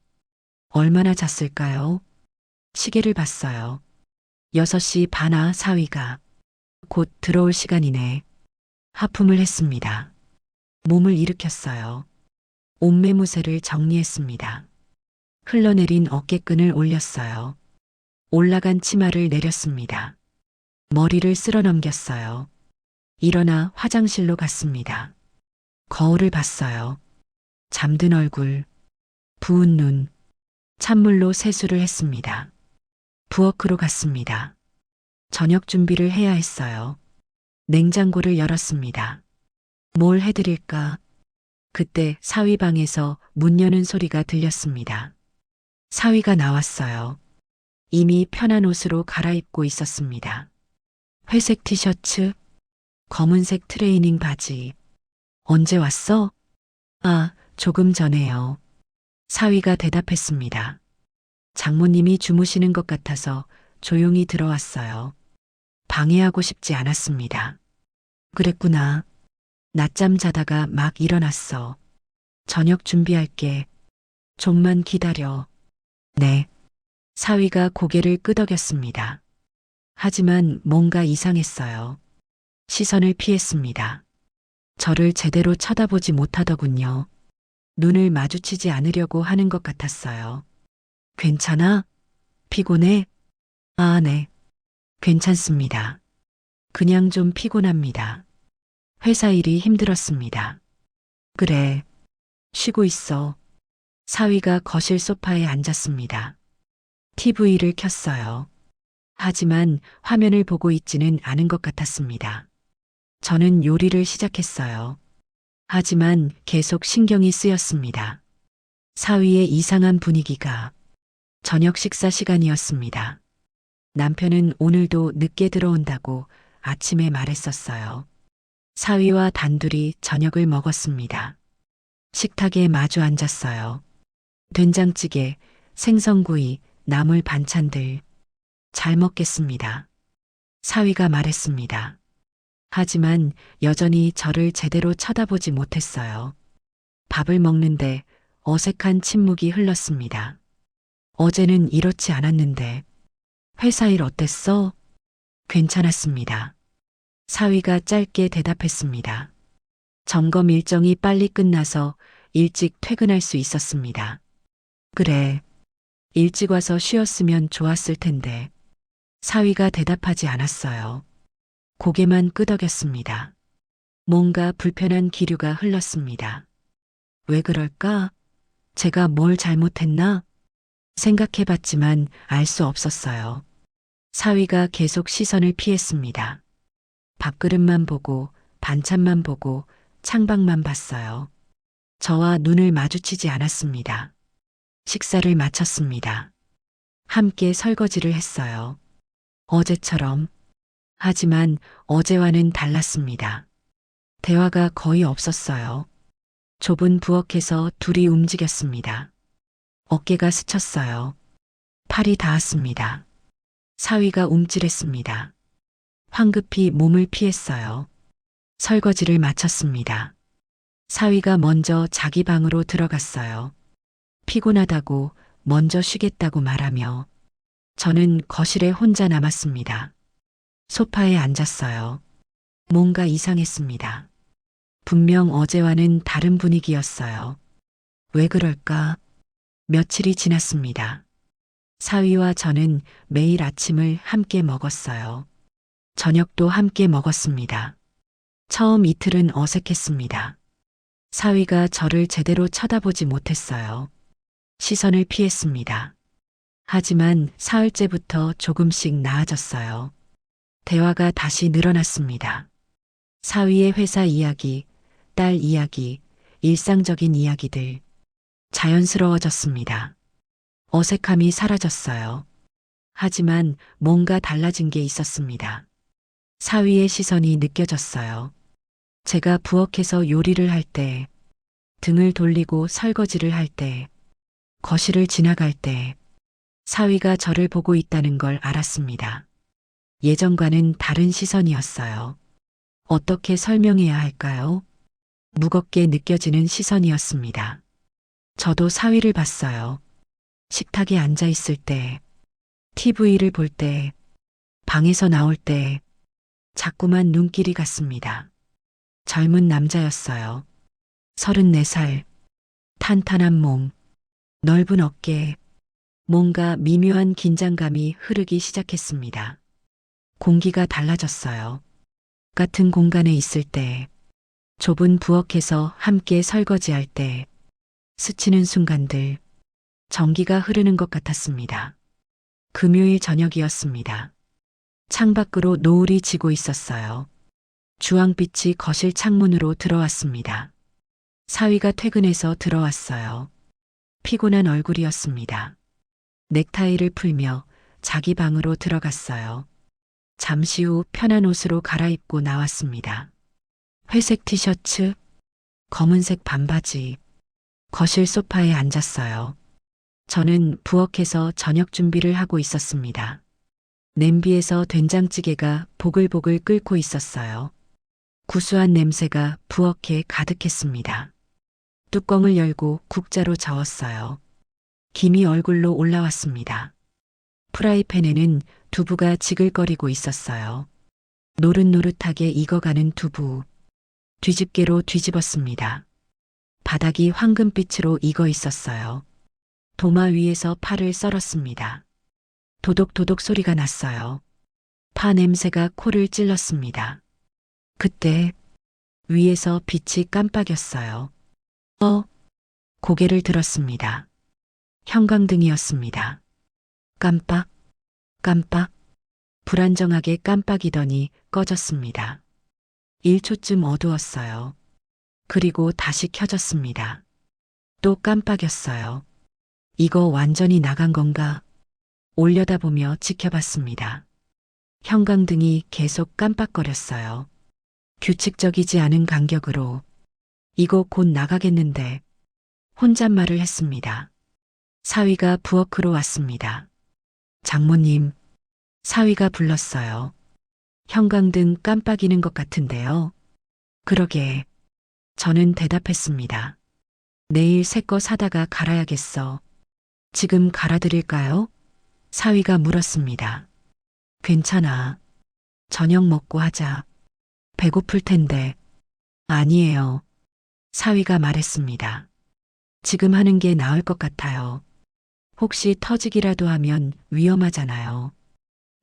얼마나 잤을까요? 시계를 봤어요. 6시 반아 사위가 곧 들어올 시간이네. 하품을 했습니다. 몸을 일으켰어요. 옷매무새를 정리했습니다. 흘러내린 어깨끈을 올렸어요. 올라간 치마를 내렸습니다. 머리를 쓸어 넘겼어요. 일어나 화장실로 갔습니다. 거울을 봤어요. 잠든 얼굴, 부은 눈, 찬물로 세수를 했습니다. 부엌으로 갔습니다. 저녁 준비를 해야 했어요. 냉장고를 열었습니다. 뭘 해드릴까? 그때 사위 방에서 문 여는 소리가 들렸습니다. 사위가 나왔어요. 이미 편한 옷으로 갈아입고 있었습니다. 회색 티셔츠, 검은색 트레이닝 바지. 언제 왔어? 아, 조금 전에요. 사위가 대답했습니다. 장모님이 주무시는 것 같아서 조용히 들어왔어요. 방해하고 싶지 않았습니다. 그랬구나. 낮잠 자다가 막 일어났어. 저녁 준비할게. 좀만 기다려. 네. 사위가 고개를 끄덕였습니다. 하지만 뭔가 이상했어요. 시선을 피했습니다. 저를 제대로 쳐다보지 못하더군요. 눈을 마주치지 않으려고 하는 것 같았어요. 괜찮아? 피곤해? 아, 네. 괜찮습니다. 그냥 좀 피곤합니다. 회사 일이 힘들었습니다. 그래. 쉬고 있어. 사위가 거실 소파에 앉았습니다. TV를 켰어요. 하지만 화면을 보고 있지는 않은 것 같았습니다. 저는 요리를 시작했어요. 하지만 계속 신경이 쓰였습니다. 사위의 이상한 분위기가. 저녁 식사 시간이었습니다. 남편은 오늘도 늦게 들어온다고 아침에 말했었어요. 사위와 단둘이 저녁을 먹었습니다. 식탁에 마주 앉았어요. 된장찌개, 생선구이, 나물 반찬들. 잘 먹겠습니다. 사위가 말했습니다. 하지만 여전히 저를 제대로 쳐다보지 못했어요. 밥을 먹는데 어색한 침묵이 흘렀습니다. 어제는 이렇지 않았는데. 회사 일 어땠어? 괜찮았습니다. 사위가 짧게 대답했습니다. 점검 일정이 빨리 끝나서 일찍 퇴근할 수 있었습니다. 그래. 일찍 와서 쉬었으면 좋았을 텐데. 사위가 대답하지 않았어요. 고개만 끄덕였습니다. 뭔가 불편한 기류가 흘렀습니다. 왜 그럴까? 제가 뭘 잘못했나? 생각해봤지만 알 수 없었어요. 사위가 계속 시선을 피했습니다. 밥그릇만 보고 반찬만 보고 창밖만 봤어요. 저와 눈을 마주치지 않았습니다. 식사를 마쳤습니다. 함께 설거지를 했어요. 어제처럼. 하지만 어제와는 달랐습니다. 대화가 거의 없었어요. 좁은 부엌에서 둘이 움직였습니다. 어깨가 스쳤어요. 팔이 닿았습니다. 사위가 움찔했습니다. 황급히 몸을 피했어요. 설거지를 마쳤습니다. 사위가 먼저 자기 방으로 들어갔어요. 피곤하다고 먼저 쉬겠다고 말하며 저는 거실에 혼자 남았습니다. 소파에 앉았어요. 뭔가 이상했습니다. 분명 어제와는 다른 분위기였어요. 왜 그럴까? 며칠이 지났습니다. 사위와 저는 매일 아침을 함께 먹었어요. 저녁도 함께 먹었습니다. 처음 이틀은 어색했습니다. 사위가 저를 제대로 쳐다보지 못했어요. 시선을 피했습니다. 하지만 사흘째부터 조금씩 나아졌어요. 대화가 다시 늘어났습니다. 사위의 회사 이야기, 딸 이야기, 일상적인 이야기들. 자연스러워졌습니다. 어색함이 사라졌어요. 하지만 뭔가 달라진 게 있었습니다. 사위의 시선이 느껴졌어요. 제가 부엌에서 요리를 할 때, 등을 돌리고 설거지를 할 때, 거실을 지나갈 때, 사위가 저를 보고 있다는 걸 알았습니다. 예전과는 다른 시선이었어요. 어떻게 설명해야 할까요? 무겁게 느껴지는 시선이었습니다. 저도 사위를 봤어요. 식탁에 앉아 있을 때, TV를 볼 때, 방에서 나올 때, 자꾸만 눈길이 갔습니다. 젊은 남자였어요. 34살, 탄탄한 몸, 넓은 어깨, 뭔가 미묘한 긴장감이 흐르기 시작했습니다. 공기가 달라졌어요. 같은 공간에 있을 때, 좁은 부엌에서 함께 설거지할 때, 스치는 순간들, 전기가 흐르는 것 같았습니다. 금요일 저녁이었습니다. 창밖으로 노을이 지고 있었어요. 주황빛이 거실 창문으로 들어왔습니다. 사위가 퇴근해서 들어왔어요. 피곤한 얼굴이었습니다. 넥타이를 풀며 자기 방으로 들어갔어요. 잠시 후 편한 옷으로 갈아입고 나왔습니다. 회색 티셔츠, 검은색 반바지, 거실 소파에 앉았어요. 저는 부엌에서 저녁 준비를 하고 있었습니다. 냄비에서 된장찌개가 보글보글 끓고 있었어요. 구수한 냄새가 부엌에 가득했습니다. 뚜껑을 열고 국자로 저었어요. 김이 얼굴로 올라왔습니다. 프라이팬에는 두부가 지글거리고 있었어요. 노릇노릇하게 익어가는 두부. 뒤집개로 뒤집었습니다. 바닥이 황금빛으로 익어 있었어요. 도마 위에서 파를 썰었습니다. 도독도독 소리가 났어요. 파 냄새가 코를 찔렀습니다. 그때 위에서 빛이 깜빡였어요. 고개를 들었습니다. 형광등이었습니다. 깜빡, 깜빡, 불안정하게 깜빡이더니 꺼졌습니다. 1초쯤 어두웠어요. 그리고 다시 켜졌습니다. 또 깜빡였어요. 이거 완전히 나간 건가? 올려다보며 지켜봤습니다. 형광등이 계속 깜빡거렸어요. 규칙적이지 않은 간격으로. 이거 곧 나가겠는데. 혼잣말을 했습니다. 사위가 부엌으로 왔습니다. 장모님, 사위가 불렀어요. 형광등 깜빡이는 것 같은데요. 그러게. 저는 대답했습니다. 내일 새 거 사다가 갈아야겠어. 지금 갈아드릴까요? 사위가 물었습니다. 괜찮아. 저녁 먹고 하자. 배고플 텐데. 아니에요. 사위가 말했습니다. 지금 하는 게 나을 것 같아요. 혹시 터지기라도 하면 위험하잖아요.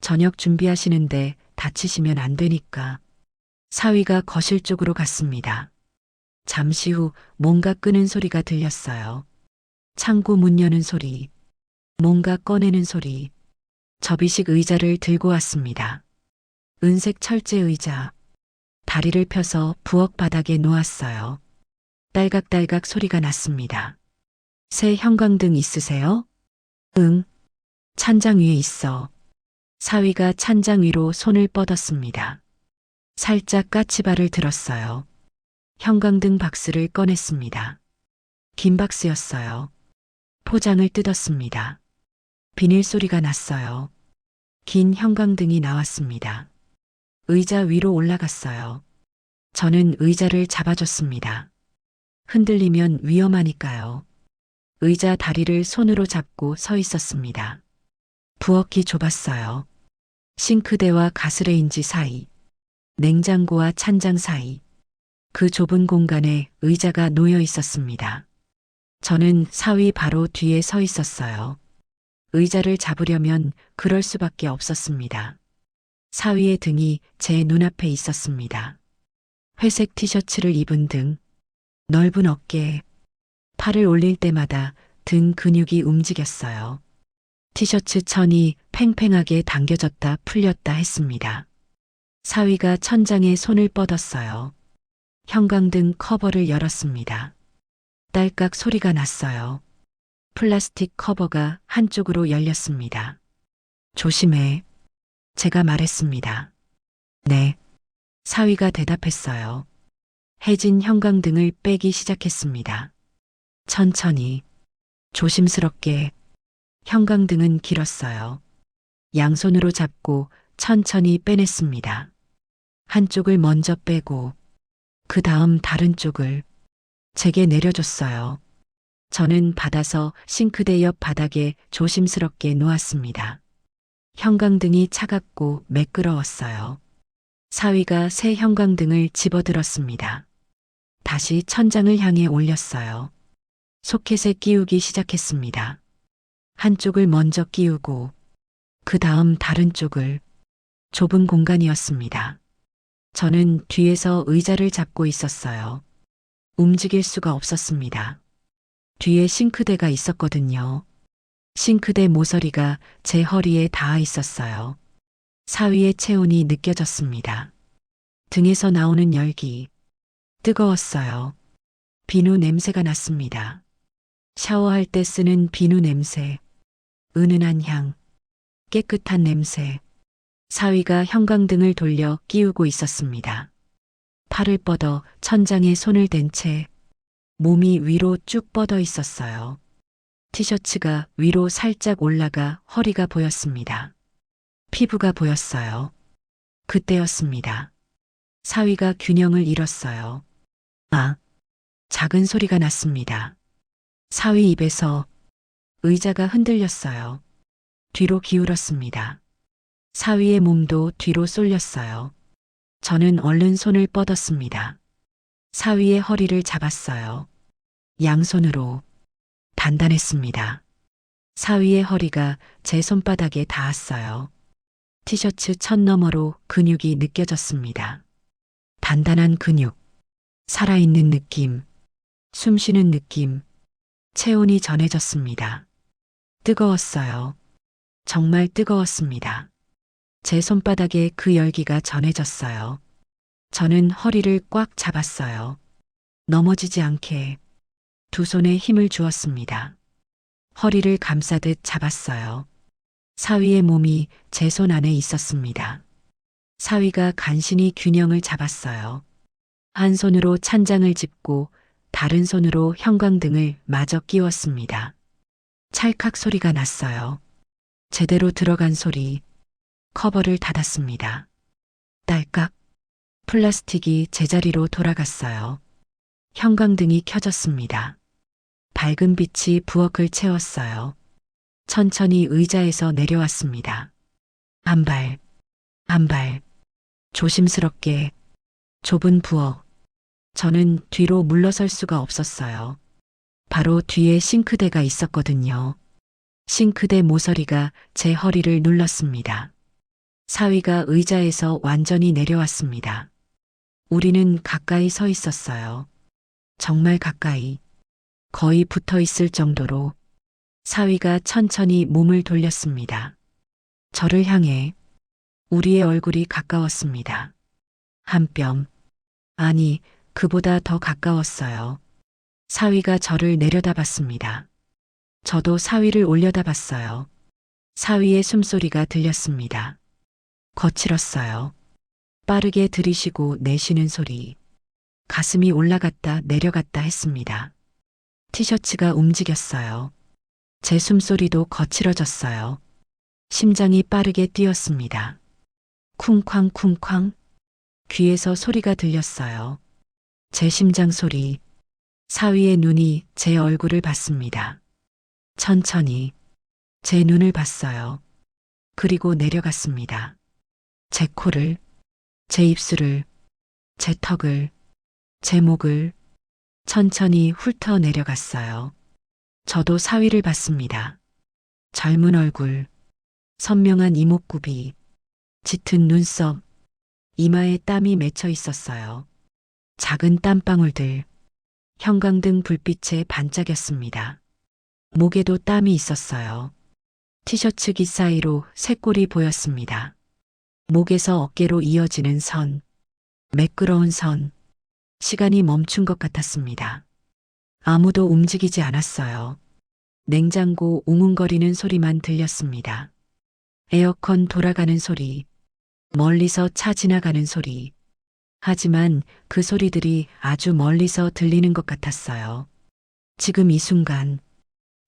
저녁 준비하시는데 다치시면 안 되니까. 사위가 거실 쪽으로 갔습니다. 잠시 후 뭔가 끄는 소리가 들렸어요. 창고 문 여는 소리, 뭔가 꺼내는 소리. 접이식 의자를 들고 왔습니다. 은색 철제 의자. 다리를 펴서 부엌 바닥에 놓았어요. 딸각딸각 소리가 났습니다. 새 형광등 있으세요? 응. 찬장 위에 있어. 사위가 찬장 위로 손을 뻗었습니다. 살짝 까치발을 들었어요. 형광등 박스를 꺼냈습니다. 긴 박스였어요. 포장을 뜯었습니다. 비닐 소리가 났어요. 긴 형광등이 나왔습니다. 의자 위로 올라갔어요. 저는 의자를 잡아줬습니다. 흔들리면 위험하니까요. 의자 다리를 손으로 잡고 서 있었습니다. 부엌이 좁았어요. 싱크대와 가스레인지 사이, 냉장고와 찬장 사이, 그 좁은 공간에 의자가 놓여 있었습니다. 저는 사위 바로 뒤에 서 있었어요. 의자를 잡으려면 그럴 수밖에 없었습니다. 사위의 등이 제 눈앞에 있었습니다. 회색 티셔츠를 입은 등, 넓은 어깨, 팔을 올릴 때마다 등 근육이 움직였어요. 티셔츠 천이 팽팽하게 당겨졌다 풀렸다 했습니다. 사위가 천장에 손을 뻗었어요. 형광등 커버를 열었습니다. 딸깍 소리가 났어요. 플라스틱 커버가 한쪽으로 열렸습니다. 조심해. 제가 말했습니다. 네. 사위가 대답했어요. 해진 형광등을 빼기 시작했습니다. 천천히, 조심스럽게. 형광등은 길었어요. 양손으로 잡고 천천히 빼냈습니다. 한쪽을 먼저 빼고 그 다음 다른 쪽을 제게 내려줬어요. 저는 받아서 싱크대 옆 바닥에 조심스럽게 놓았습니다. 형광등이 차갑고 매끄러웠어요. 사위가 새 형광등을 집어들었습니다. 다시 천장을 향해 올렸어요. 소켓에 끼우기 시작했습니다. 한쪽을 먼저 끼우고 그 다음 다른 쪽을. 좁은 공간이었습니다. 저는 뒤에서 의자를 잡고 있었어요. 움직일 수가 없었습니다. 뒤에 싱크대가 있었거든요. 싱크대 모서리가 제 허리에 닿아 있었어요. 사위의 체온이 느껴졌습니다. 등에서 나오는 열기. 뜨거웠어요. 비누 냄새가 났습니다. 샤워할 때 쓰는 비누 냄새. 은은한 향. 깨끗한 냄새. 사위가 형광등을 돌려 끼우고 있었습니다. 팔을 뻗어 천장에 손을 댄 채 몸이 위로 쭉 뻗어 있었어요. 티셔츠가 위로 살짝 올라가 허리가 보였습니다. 피부가 보였어요. 그때였습니다. 사위가 균형을 잃었어요. 아, 작은 소리가 났습니다. 사위 입에서. 의자가 흔들렸어요. 뒤로 기울었습니다. 사위의 몸도 뒤로 쏠렸어요. 저는 얼른 손을 뻗었습니다. 사위의 허리를 잡았어요. 양손으로. 단단했습니다. 사위의 허리가 제 손바닥에 닿았어요. 티셔츠 천 너머로 근육이 느껴졌습니다. 단단한 근육. 살아있는 느낌. 숨쉬는 느낌. 체온이 전해졌습니다. 뜨거웠어요. 정말 뜨거웠습니다. 제 손바닥에 그 열기가 전해졌어요. 저는 허리를 꽉 잡았어요. 넘어지지 않게 두 손에 힘을 주었습니다. 허리를 감싸듯 잡았어요. 사위의 몸이 제 손 안에 있었습니다. 사위가 간신히 균형을 잡았어요. 한 손으로 찬장을 짚고 다른 손으로 형광등을 마저 끼웠습니다. 찰칵 소리가 났어요. 제대로 들어간 소리. 커버를 닫았습니다. 딸깍. 플라스틱이 제자리로 돌아갔어요. 형광등이 켜졌습니다. 밝은 빛이 부엌을 채웠어요. 천천히 의자에서 내려왔습니다. 한 발, 한 발. 조심스럽게. 좁은 부엌. 저는 뒤로 물러설 수가 없었어요. 바로 뒤에 싱크대가 있었거든요. 싱크대 모서리가 제 허리를 눌렀습니다. 사위가 의자에서 완전히 내려왔습니다. 우리는 가까이 서 있었어요. 정말 가까이. 거의 붙어 있을 정도로. 사위가 천천히 몸을 돌렸습니다. 저를 향해. 우리의 얼굴이 가까웠습니다. 한 뼘. 아니, 그보다 더 가까웠어요. 사위가 저를 내려다봤습니다. 저도 사위를 올려다봤어요. 사위의 숨소리가 들렸습니다. 거칠었어요. 빠르게 들이쉬고 내쉬는 소리. 가슴이 올라갔다 내려갔다 했습니다. 티셔츠가 움직였어요. 제 숨소리도 거칠어졌어요. 심장이 빠르게 뛰었습니다. 쿵쾅쿵쾅. 귀에서 소리가 들렸어요. 제 심장 소리. 사위의 눈이 제 얼굴을 봤습니다. 천천히 제 눈을 봤어요. 그리고 내려갔습니다. 제 코를, 제 입술을, 제 턱을, 제 목을 천천히 훑어 내려갔어요. 저도 사위를 봤습니다. 젊은 얼굴, 선명한 이목구비, 짙은 눈썹, 이마에 땀이 맺혀 있었어요. 작은 땀방울들, 형광등 불빛에 반짝였습니다. 목에도 땀이 있었어요. 티셔츠 깃 사이로 쇄골이 보였습니다. 목에서 어깨로 이어지는 선, 매끄러운 선. 시간이 멈춘 것 같았습니다. 아무도 움직이지 않았어요. 냉장고 웅웅거리는 소리만 들렸습니다. 에어컨 돌아가는 소리, 멀리서 차 지나가는 소리. 하지만 그 소리들이 아주 멀리서 들리는 것 같았어요. 지금 이 순간,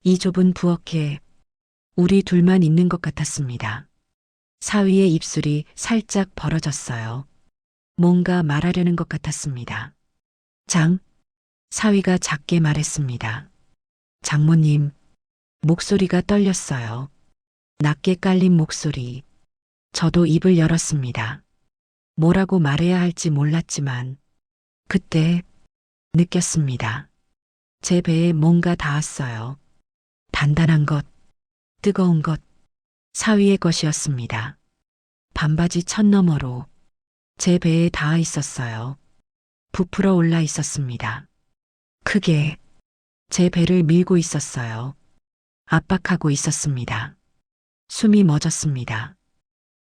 이 좁은 부엌에 우리 둘만 있는 것 같았습니다. 사위의 입술이 살짝 벌어졌어요. 뭔가 말하려는 것 같았습니다. 사위가 작게 말했습니다. 장모님, 목소리가 떨렸어요. 낮게 깔린 목소리. 저도 입을 열었습니다. 뭐라고 말해야 할지 몰랐지만 그때 느꼈습니다. 제 배에 뭔가 닿았어요. 단단한 것, 뜨거운 것, 사위의 것이었습니다. 반바지 천 너머로 제 배에 닿아 있었어요. 부풀어 올라 있었습니다. 크게 제 배를 밀고 있었어요. 압박하고 있었습니다. 숨이 멎었습니다.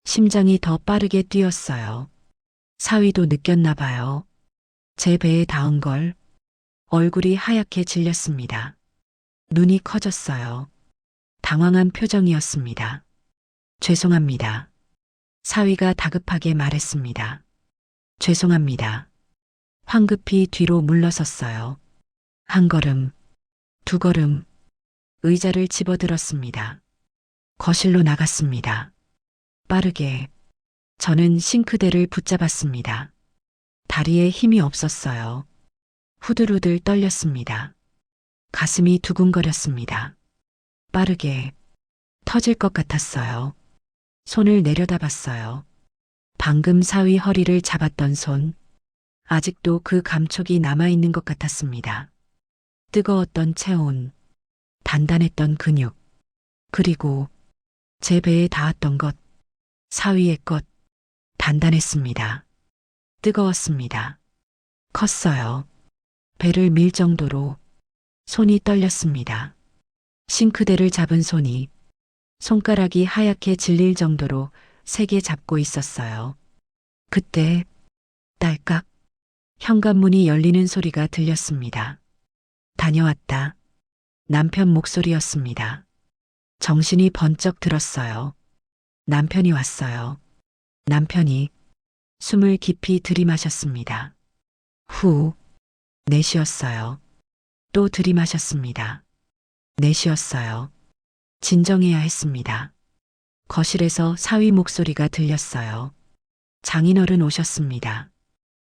심장이 더 빠르게 뛰었어요. 사위도 느꼈나 봐요. 제 배에 닿은 걸. 얼굴이 하얗게 질렸습니다. 눈이 커졌어요. 당황한 표정이었습니다. 죄송합니다. 사위가 다급하게 말했습니다. 죄송합니다. 황급히 뒤로 물러섰어요. 한 걸음, 두 걸음, 의자를 집어들었습니다. 거실로 나갔습니다. 빠르게 저는 싱크대를 붙잡았습니다. 다리에 힘이 없었어요. 후들후들 떨렸습니다. 가슴이 두근거렸습니다. 빠르게 터질 것 같았어요. 손을 내려다봤어요. 방금 사위 허리를 잡았던 손, 아직도 그 감촉이 남아있는 것 같았습니다. 뜨거웠던 체온, 단단했던 근육, 그리고 제 배에 닿았던 것, 사위의 것, 단단했습니다. 뜨거웠습니다. 컸어요. 배를 밀 정도로 손이 떨렸습니다. 싱크대를 잡은 손이 손가락이 하얗게 질릴 정도로 세게 잡고 있었어요. 그때 딸깍 현관문이 열리는 소리가 들렸습니다. 다녀왔다. 남편 목소리였습니다. 정신이 번쩍 들었어요. 남편이 왔어요. 남편이 숨을 깊이 들이마셨습니다. 후, 내쉬었어요. 또 들이마셨습니다. 내쉬었어요. 진정해야 했습니다. 거실에서 사위 목소리가 들렸어요. 장인어른 오셨습니다.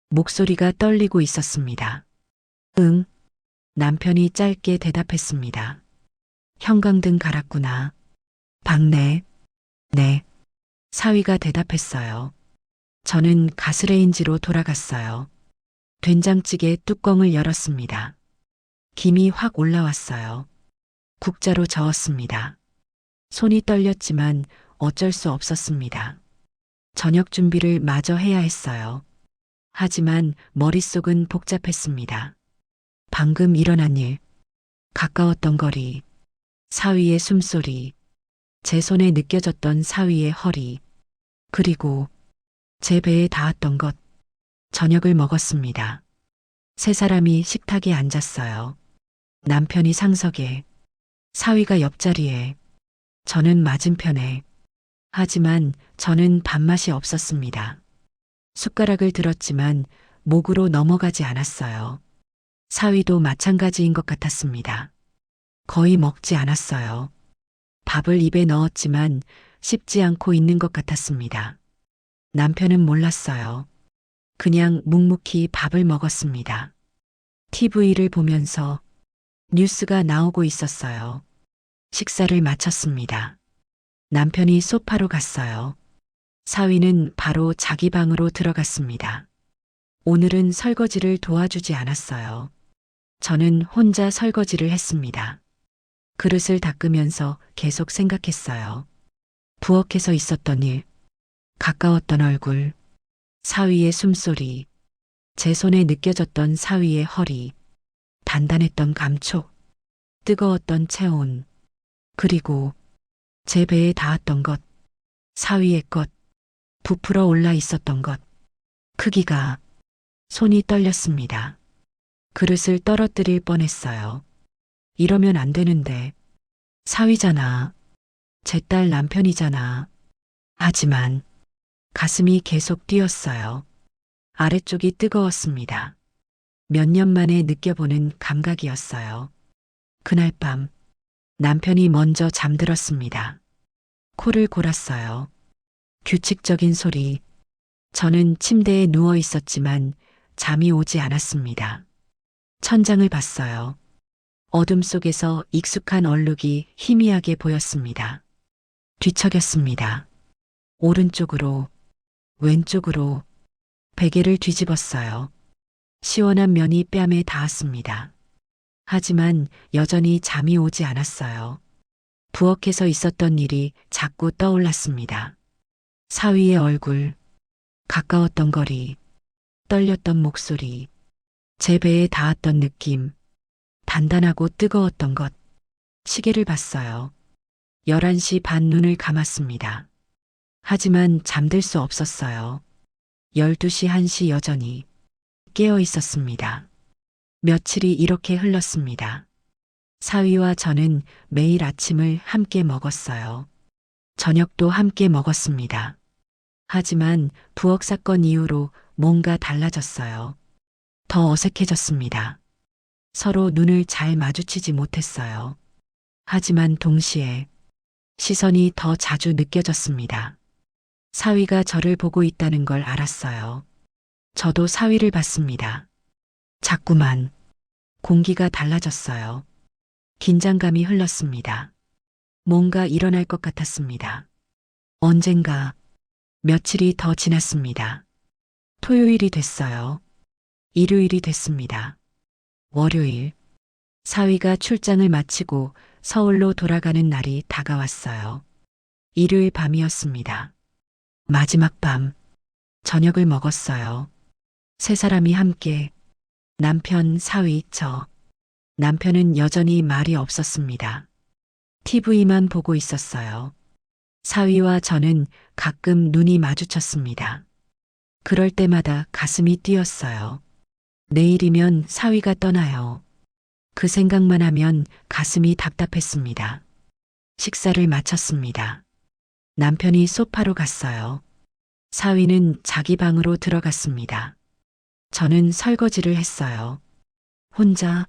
목소리가 떨리고 있었습니다. 응. 남편이 짧게 대답했습니다. 형광등 갈았구나. 박내. 네. 사위가 대답했어요. 저는 가스레인지로 돌아갔어요. 된장찌개 뚜껑을 열었습니다. 김이 확 올라왔어요. 국자로 저었습니다. 손이 떨렸지만 어쩔 수 없었습니다. 저녁 준비를 마저 해야 했어요. 하지만 머릿속은 복잡했습니다. 방금 일어난 일, 가까웠던 거리, 사위의 숨소리, 제 손에 느껴졌던 사위의 허리, 그리고 제 배에 닿았던 것. 저녁을 먹었습니다. 세 사람이 식탁에 앉았어요. 남편이 상석에, 사위가 옆자리에, 저는 맞은편에. 하지만 저는 밥맛이 없었습니다. 숟가락을 들었지만 목으로 넘어가지 않았어요. 사위도 마찬가지인 것 같았습니다. 거의 먹지 않았어요. 밥을 입에 넣었지만 씹지 않고 있는 것 같았습니다. 남편은 몰랐어요. 그냥 묵묵히 밥을 먹었습니다. TV를 보면서 뉴스가 나오고 있었어요. 식사를 마쳤습니다. 남편이 소파로 갔어요. 사위는 바로 자기 방으로 들어갔습니다. 오늘은 설거지를 도와주지 않았어요. 저는 혼자 설거지를 했습니다. 그릇을 닦으면서 계속 생각했어요. 부엌에서 있었던 일, 가까웠던 얼굴, 사위의 숨소리, 제 손에 느껴졌던 사위의 허리, 단단했던 감촉, 뜨거웠던 체온, 그리고 제 배에 닿았던 것, 사위의 것, 부풀어 올라 있었던 것, 크기가 손이 떨렸습니다. 그릇을 떨어뜨릴 뻔했어요. 이러면 안 되는데. 사위잖아. 제 딸 남편이잖아. 하지만 가슴이 계속 뛰었어요. 아래쪽이 뜨거웠습니다. 몇 년 만에 느껴보는 감각이었어요. 그날 밤 남편이 먼저 잠들었습니다. 코를 골았어요. 규칙적인 소리. 저는 침대에 누워 있었지만 잠이 오지 않았습니다. 천장을 봤어요. 어둠 속에서 익숙한 얼룩이 희미하게 보였습니다. 뒤척였습니다. 오른쪽으로, 왼쪽으로 베개를 뒤집었어요. 시원한 면이 뺨에 닿았습니다. 하지만 여전히 잠이 오지 않았어요. 부엌에서 있었던 일이 자꾸 떠올랐습니다. 사위의 얼굴, 가까웠던 거리, 떨렸던 목소리, 제 배에 닿았던 느낌, 단단하고 뜨거웠던 것. 시계를 봤어요. 11시 반 눈을 감았습니다. 하지만 잠들 수 없었어요. 12시 1시 여전히 깨어 있었습니다. 며칠이 이렇게 흘렀습니다. 사위와 저는 매일 아침을 함께 먹었어요. 저녁도 함께 먹었습니다. 하지만 부엌 사건 이후로 뭔가 달라졌어요. 더 어색해졌습니다. 서로 눈을 잘 마주치지 못했어요. 하지만 동시에 시선이 더 자주 느껴졌습니다. 사위가 저를 보고 있다는 걸 알았어요. 저도 사위를 봤습니다. 자꾸만 공기가 달라졌어요. 긴장감이 흘렀습니다. 뭔가 일어날 것 같았습니다. 언젠가 며칠이 더 지났습니다. 토요일이 됐어요. 일요일이 됐습니다. 월요일, 사위가 출장을 마치고 서울로 돌아가는 날이 다가왔어요. 일요일 밤이었습니다. 마지막 밤, 저녁을 먹었어요. 세 사람이 함께, 남편, 사위, 저. 남편은 여전히 말이 없었습니다. TV만 보고 있었어요. 사위와 저는 가끔 눈이 마주쳤습니다. 그럴 때마다 가슴이 뛰었어요. 내일이면 사위가 떠나요. 그 생각만 하면 가슴이 답답했습니다. 식사를 마쳤습니다. 남편이 소파로 갔어요. 사위는 자기 방으로 들어갔습니다. 저는 설거지를 했어요. 혼자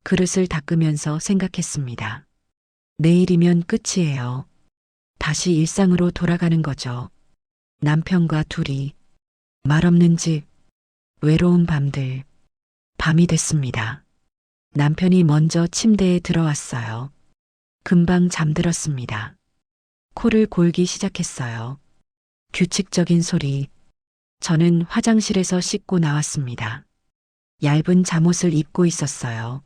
그릇을 닦으면서 생각했습니다. 내일이면 끝이에요. 다시 일상으로 돌아가는 거죠. 남편과 둘이, 말없는 집, 외로운 밤들. 밤이 됐습니다. 남편이 먼저 침대에 들어왔어요. 금방 잠들었습니다. 코를 골기 시작했어요. 규칙적인 소리. 저는 화장실에서 씻고 나왔습니다. 얇은 잠옷을 입고 있었어요.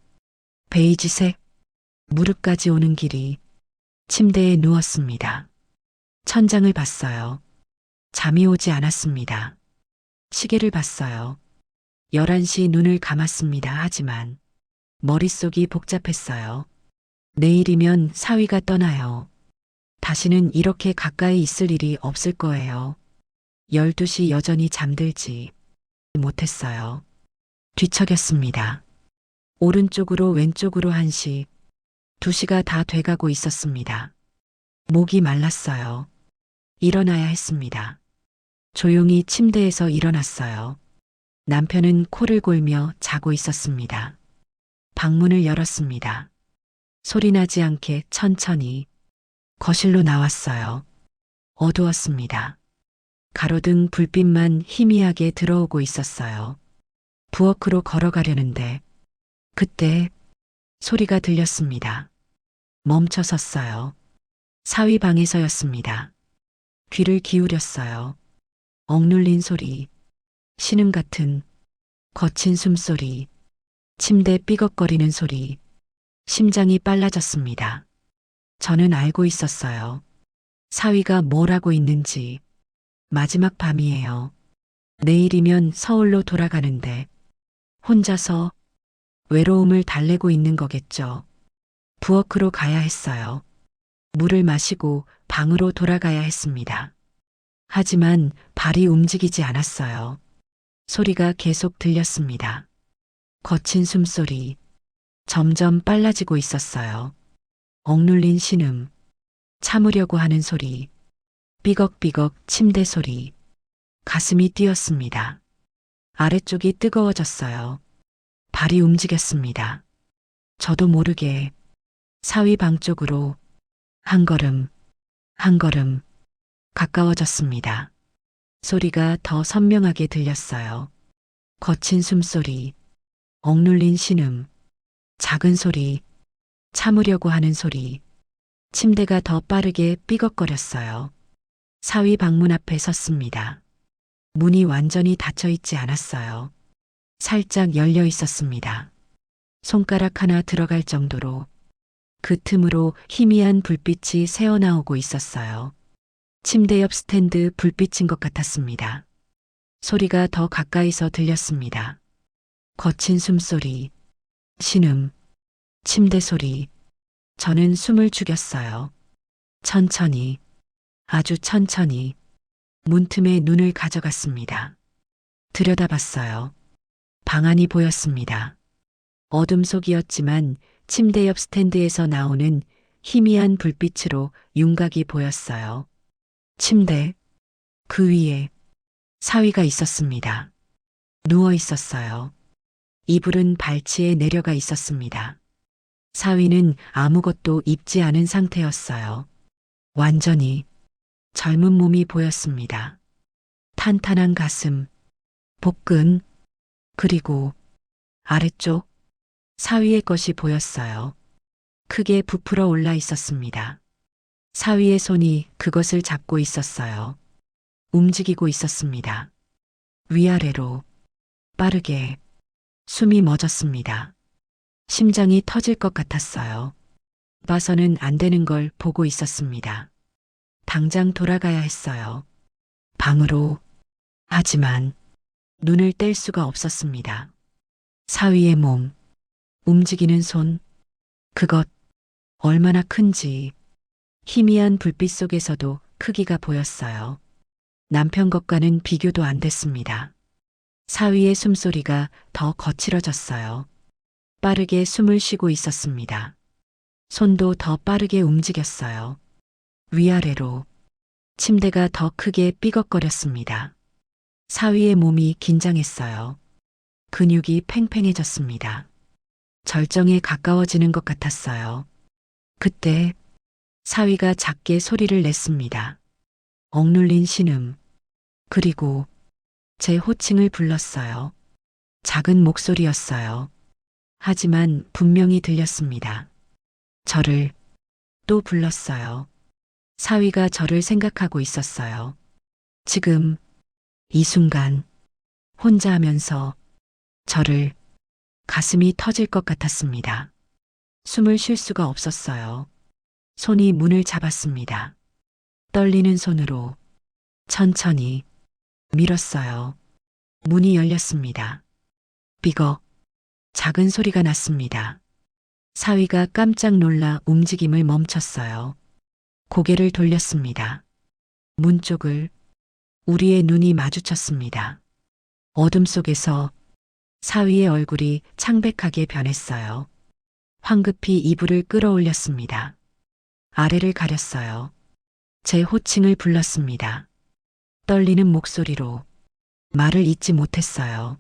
베이지색, 무릎까지 오는 길이. 침대에 누웠습니다. 천장을 봤어요. 잠이 오지 않았습니다. 시계를 봤어요. 11시 눈을 감았습니다. 하지만 머릿속이 복잡했어요. 내일이면 사위가 떠나요. 다시는 이렇게 가까이 있을 일이 없을 거예요. 12시 여전히 잠들지 못했어요. 뒤척였습니다. 오른쪽으로 왼쪽으로 1시, 2시가 다 돼가고 있었습니다. 목이 말랐어요. 일어나야 했습니다. 조용히 침대에서 일어났어요. 남편은 코를 골며 자고 있었습니다. 방문을 열었습니다. 소리나지 않게 천천히 거실로 나왔어요. 어두웠습니다. 가로등 불빛만 희미하게 들어오고 있었어요. 부엌으로 걸어가려는데 그때 소리가 들렸습니다. 멈춰 섰어요. 사위 방에서였습니다. 귀를 기울였어요. 억눌린 소리, 신음 같은 거친 숨소리, 침대 삐걱거리는 소리, 심장이 빨라졌습니다. 저는 알고 있었어요. 사위가 뭘 하고 있는지. 마지막 밤이에요. 내일이면 서울로 돌아가는데 혼자서 외로움을 달래고 있는 거겠죠. 부엌으로 가야 했어요. 물을 마시고 방으로 돌아가야 했습니다. 하지만 발이 움직이지 않았어요. 소리가 계속 들렸습니다. 거친 숨소리. 점점 빨라지고 있었어요. 억눌린 신음. 참으려고 하는 소리. 삐걱삐걱 침대 소리. 가슴이 뛰었습니다. 아래쪽이 뜨거워졌어요. 발이 움직였습니다. 저도 모르게 사위 방 쪽으로 한 걸음, 한 걸음 가까워졌습니다. 소리가 더 선명하게 들렸어요. 거친 숨소리, 억눌린 신음, 작은 소리, 참으려고 하는 소리. 침대가 더 빠르게 삐걱거렸어요. 사위 방문 앞에 섰습니다. 문이 완전히 닫혀 있지 않았어요. 살짝 열려 있었습니다. 손가락 하나 들어갈 정도로 그 틈으로 희미한 불빛이 새어나오고 있었어요. 침대 옆 스탠드 불빛인 것 같았습니다. 소리가 더 가까이서 들렸습니다. 거친 숨소리, 신음, 침대 소리. 저는 숨을 죽였어요. 천천히, 아주 천천히 문틈에 눈을 가져갔습니다. 들여다봤어요. 방 안이 보였습니다. 어둠 속이었지만 침대 옆 스탠드에서 나오는 희미한 불빛으로 윤곽이 보였어요. 침대, 그 위에 사위가 있었습니다. 누워 있었어요. 이불은 발치에 내려가 있었습니다. 사위는 아무것도 입지 않은 상태였어요. 완전히 젊은 몸이 보였습니다. 탄탄한 가슴, 복근, 그리고 아래쪽 사위의 것이 보였어요. 크게 부풀어 올라 있었습니다. 사위의 손이 그것을 잡고 있었어요. 움직이고 있었습니다. 위아래로 빠르게 숨이 멎었습니다. 심장이 터질 것 같았어요. 봐서는 안 되는 걸 보고 있었습니다. 당장 돌아가야 했어요. 방으로. 하지만 눈을 뗄 수가 없었습니다. 사위의 몸, 움직이는 손, 그것 얼마나 큰지 희미한 불빛 속에서도 크기가 보였어요. 남편 것과는 비교도 안 됐습니다. 사위의 숨소리가 더 거칠어졌어요. 빠르게 숨을 쉬고 있었습니다. 손도 더 빠르게 움직였어요. 위아래로 침대가 더 크게 삐걱거렸습니다. 사위의 몸이 긴장했어요. 근육이 팽팽해졌습니다. 절정에 가까워지는 것 같았어요. 그때 사위가 작게 소리를 냈습니다. 억눌린 신음, 그리고 제 호칭을 불렀어요. 작은 목소리였어요. 하지만 분명히 들렸습니다. 저를 또 불렀어요. 사위가 저를 생각하고 있었어요. 지금, 이 순간, 혼자 하면서 저를 가슴이 터질 것 같았습니다. 숨을 쉴 수가 없었어요. 손이 문을 잡았습니다. 떨리는 손으로 천천히 밀었어요. 문이 열렸습니다. 삐걱, 작은 소리가 났습니다. 사위가 깜짝 놀라 움직임을 멈췄어요. 고개를 돌렸습니다. 문 쪽을 우리의 눈이 마주쳤습니다. 어둠 속에서 사위의 얼굴이 창백하게 변했어요. 황급히 이불을 끌어올렸습니다. 아래를 가렸어요. 제 호칭을 불렀습니다. 떨리는 목소리로 말을 잇지 못했어요.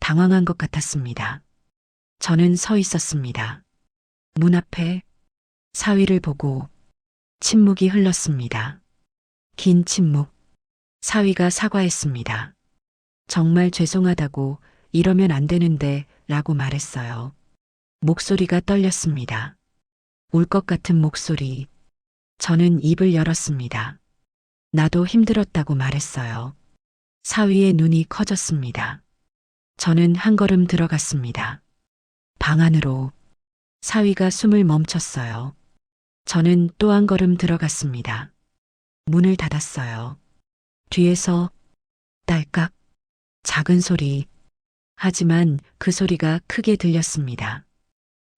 당황한 것 같았습니다. 저는 서 있었습니다. 문 앞에 사위를 보고 침묵이 흘렀습니다. 긴 침묵. 사위가 사과했습니다. 정말 죄송하다고 이러면 안 되는데 라고 말했어요. 목소리가 떨렸습니다. 울 것 같은 목소리. 저는 입을 열었습니다. 나도 힘들었다고 말했어요. 사위의 눈이 커졌습니다. 저는 한 걸음 들어갔습니다. 방 안으로. 사위가 숨을 멈췄어요. 저는 또 한 걸음 들어갔습니다. 문을 닫았어요. 뒤에서 딸깍 작은 소리. 하지만 그 소리가 크게 들렸습니다.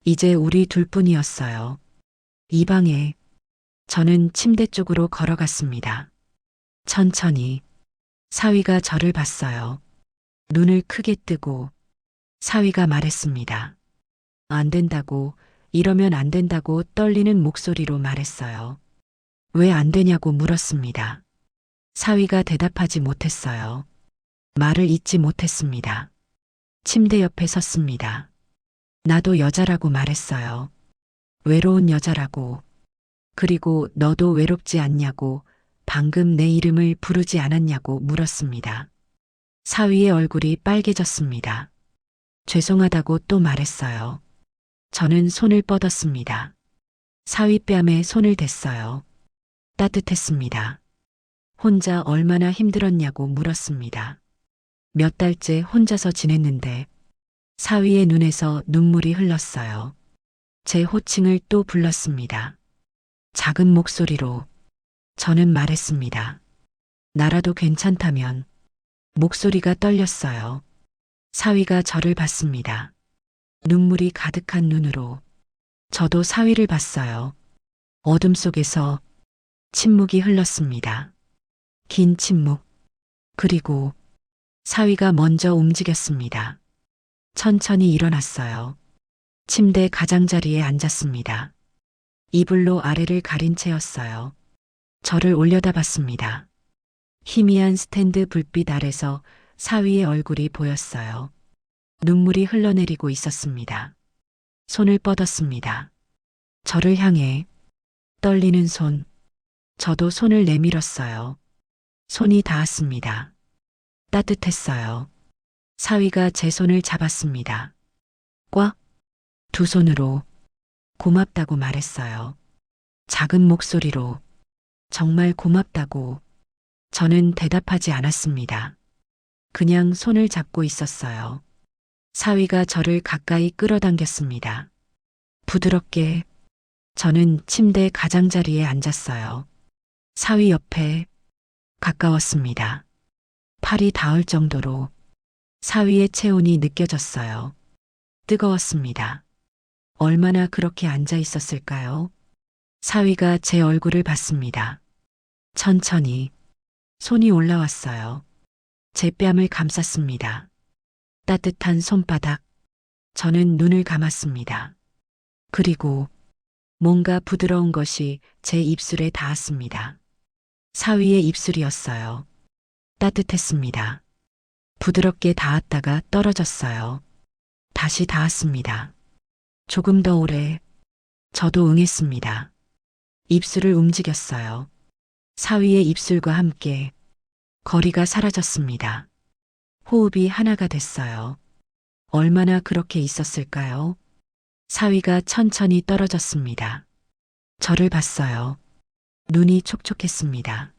이제 우리 둘뿐이었어요. 이 방에 저는 침대 쪽으로 걸어갔습니다. 천천히. 사위가 저를 봤어요. 눈을 크게 뜨고 사위가 말했습니다. 안 된다고, 이러면 안 된다고 떨리는 목소리로 말했어요. 왜 안 되냐고 물었습니다. 사위가 대답하지 못했어요. 말을 잇지 못했습니다. 침대 옆에 섰습니다. 나도 여자라고 말했어요. 외로운 여자라고. 그리고 너도 외롭지 않냐고, 방금 내 이름을 부르지 않았냐고 물었습니다. 사위의 얼굴이 빨개졌습니다. 죄송하다고 또 말했어요. 저는 손을 뻗었습니다. 사위 뺨에 손을 댔어요. 따뜻했습니다. 혼자 얼마나 힘들었냐고 물었습니다. 몇 달째 혼자서 지냈는데 사위의 눈에서 눈물이 흘렀어요. 제 호칭을 또 불렀습니다. 작은 목소리로 저는 말했습니다. 나라도 괜찮다면. 목소리가 떨렸어요. 사위가 저를 봤습니다. 눈물이 가득한 눈으로. 저도 사위를 봤어요. 어둠 속에서 침묵이 흘렀습니다. 긴 침묵. 그리고 사위가 먼저 움직였습니다. 천천히 일어났어요. 침대 가장자리에 앉았습니다. 이불로 아래를 가린 채였어요. 저를 올려다봤습니다. 희미한 스탠드 불빛 아래서 사위의 얼굴이 보였어요. 눈물이 흘러내리고 있었습니다. 손을 뻗었습니다. 저를 향해 떨리는 손. 저도 손을 내밀었어요. 손이 닿았습니다. 따뜻했어요. 사위가 제 손을 잡았습니다. 꽉. 두 손으로 고맙다고 말했어요. 작은 목소리로 정말 고맙다고. 저는 대답하지 않았습니다. 그냥 손을 잡고 있었어요. 사위가 저를 가까이 끌어당겼습니다. 부드럽게. 저는 침대 가장자리에 앉았어요. 사위 옆에 가까웠습니다. 팔이 닿을 정도로 사위의 체온이 느껴졌어요. 뜨거웠습니다. 얼마나 그렇게 앉아 있었을까요? 사위가 제 얼굴을 봤습니다. 천천히 손이 올라왔어요. 제 뺨을 감쌌습니다. 따뜻한 손바닥. 저는 눈을 감았습니다. 그리고 뭔가 부드러운 것이 제 입술에 닿았습니다. 사위의 입술이었어요. 따뜻했습니다. 부드럽게 닿았다가 떨어졌어요. 다시 닿았습니다. 조금 더 오래. 저도 응했습니다. 입술을 움직였어요. 사위의 입술과 함께 거리가 사라졌습니다. 호흡이 하나가 됐어요. 얼마나 그렇게 있었을까요? 사위가 천천히 떨어졌습니다. 저를 봤어요. 눈이 촉촉했습니다.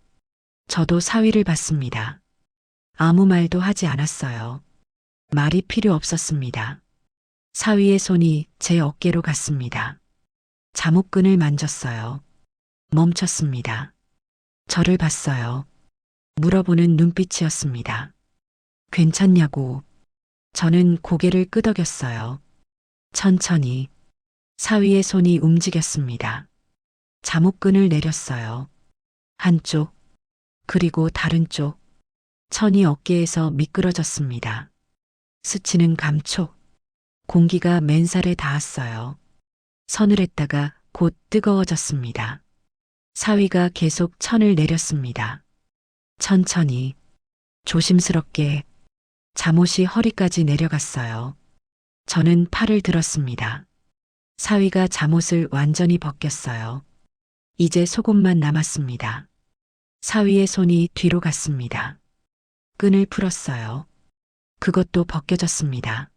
저도 사위를 봤습니다. 아무 말도 하지 않았어요. 말이 필요 없었습니다. 사위의 손이 제 어깨로 갔습니다. 잠옷끈을 만졌어요. 멈췄습니다. 저를 봤어요. 물어보는 눈빛이었습니다. 괜찮냐고. 저는 고개를 끄덕였어요. 천천히 사위의 손이 움직였습니다. 잠옷끈을 내렸어요. 한쪽, 그리고 다른 쪽. 천이 어깨에서 미끄러졌습니다. 스치는 감촉. 공기가 맨살에 닿았어요. 서늘했다가 곧 뜨거워졌습니다. 사위가 계속 천을 내렸습니다. 천천히, 조심스럽게. 잠옷이 허리까지 내려갔어요. 저는 팔을 들었습니다. 사위가 잠옷을 완전히 벗겼어요. 이제 속옷만 남았습니다. 사위의 손이 뒤로 갔습니다. 끈을 풀었어요. 그것도 벗겨졌습니다.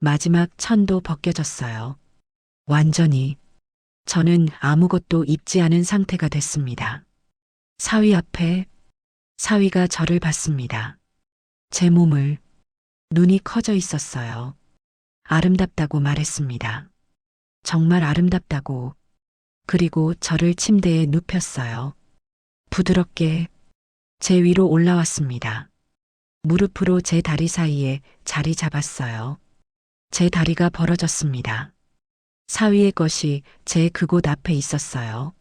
마지막 천도 벗겨졌어요. 완전히. 저는 아무것도 입지 않은 상태가 됐습니다. 사위 앞에. 사위가 저를 봤습니다. 제 몸을. 눈이 커져 있었어요. 아름답다고 말했습니다. 정말 아름답다고. 그리고 저를 침대에 눕혔어요. 부드럽게 제 위로 올라왔습니다. 무릎으로 제 다리 사이에 자리 잡았어요. 제 다리가 벌어졌습니다. 사위의 것이 제 그곳 앞에 있었어요.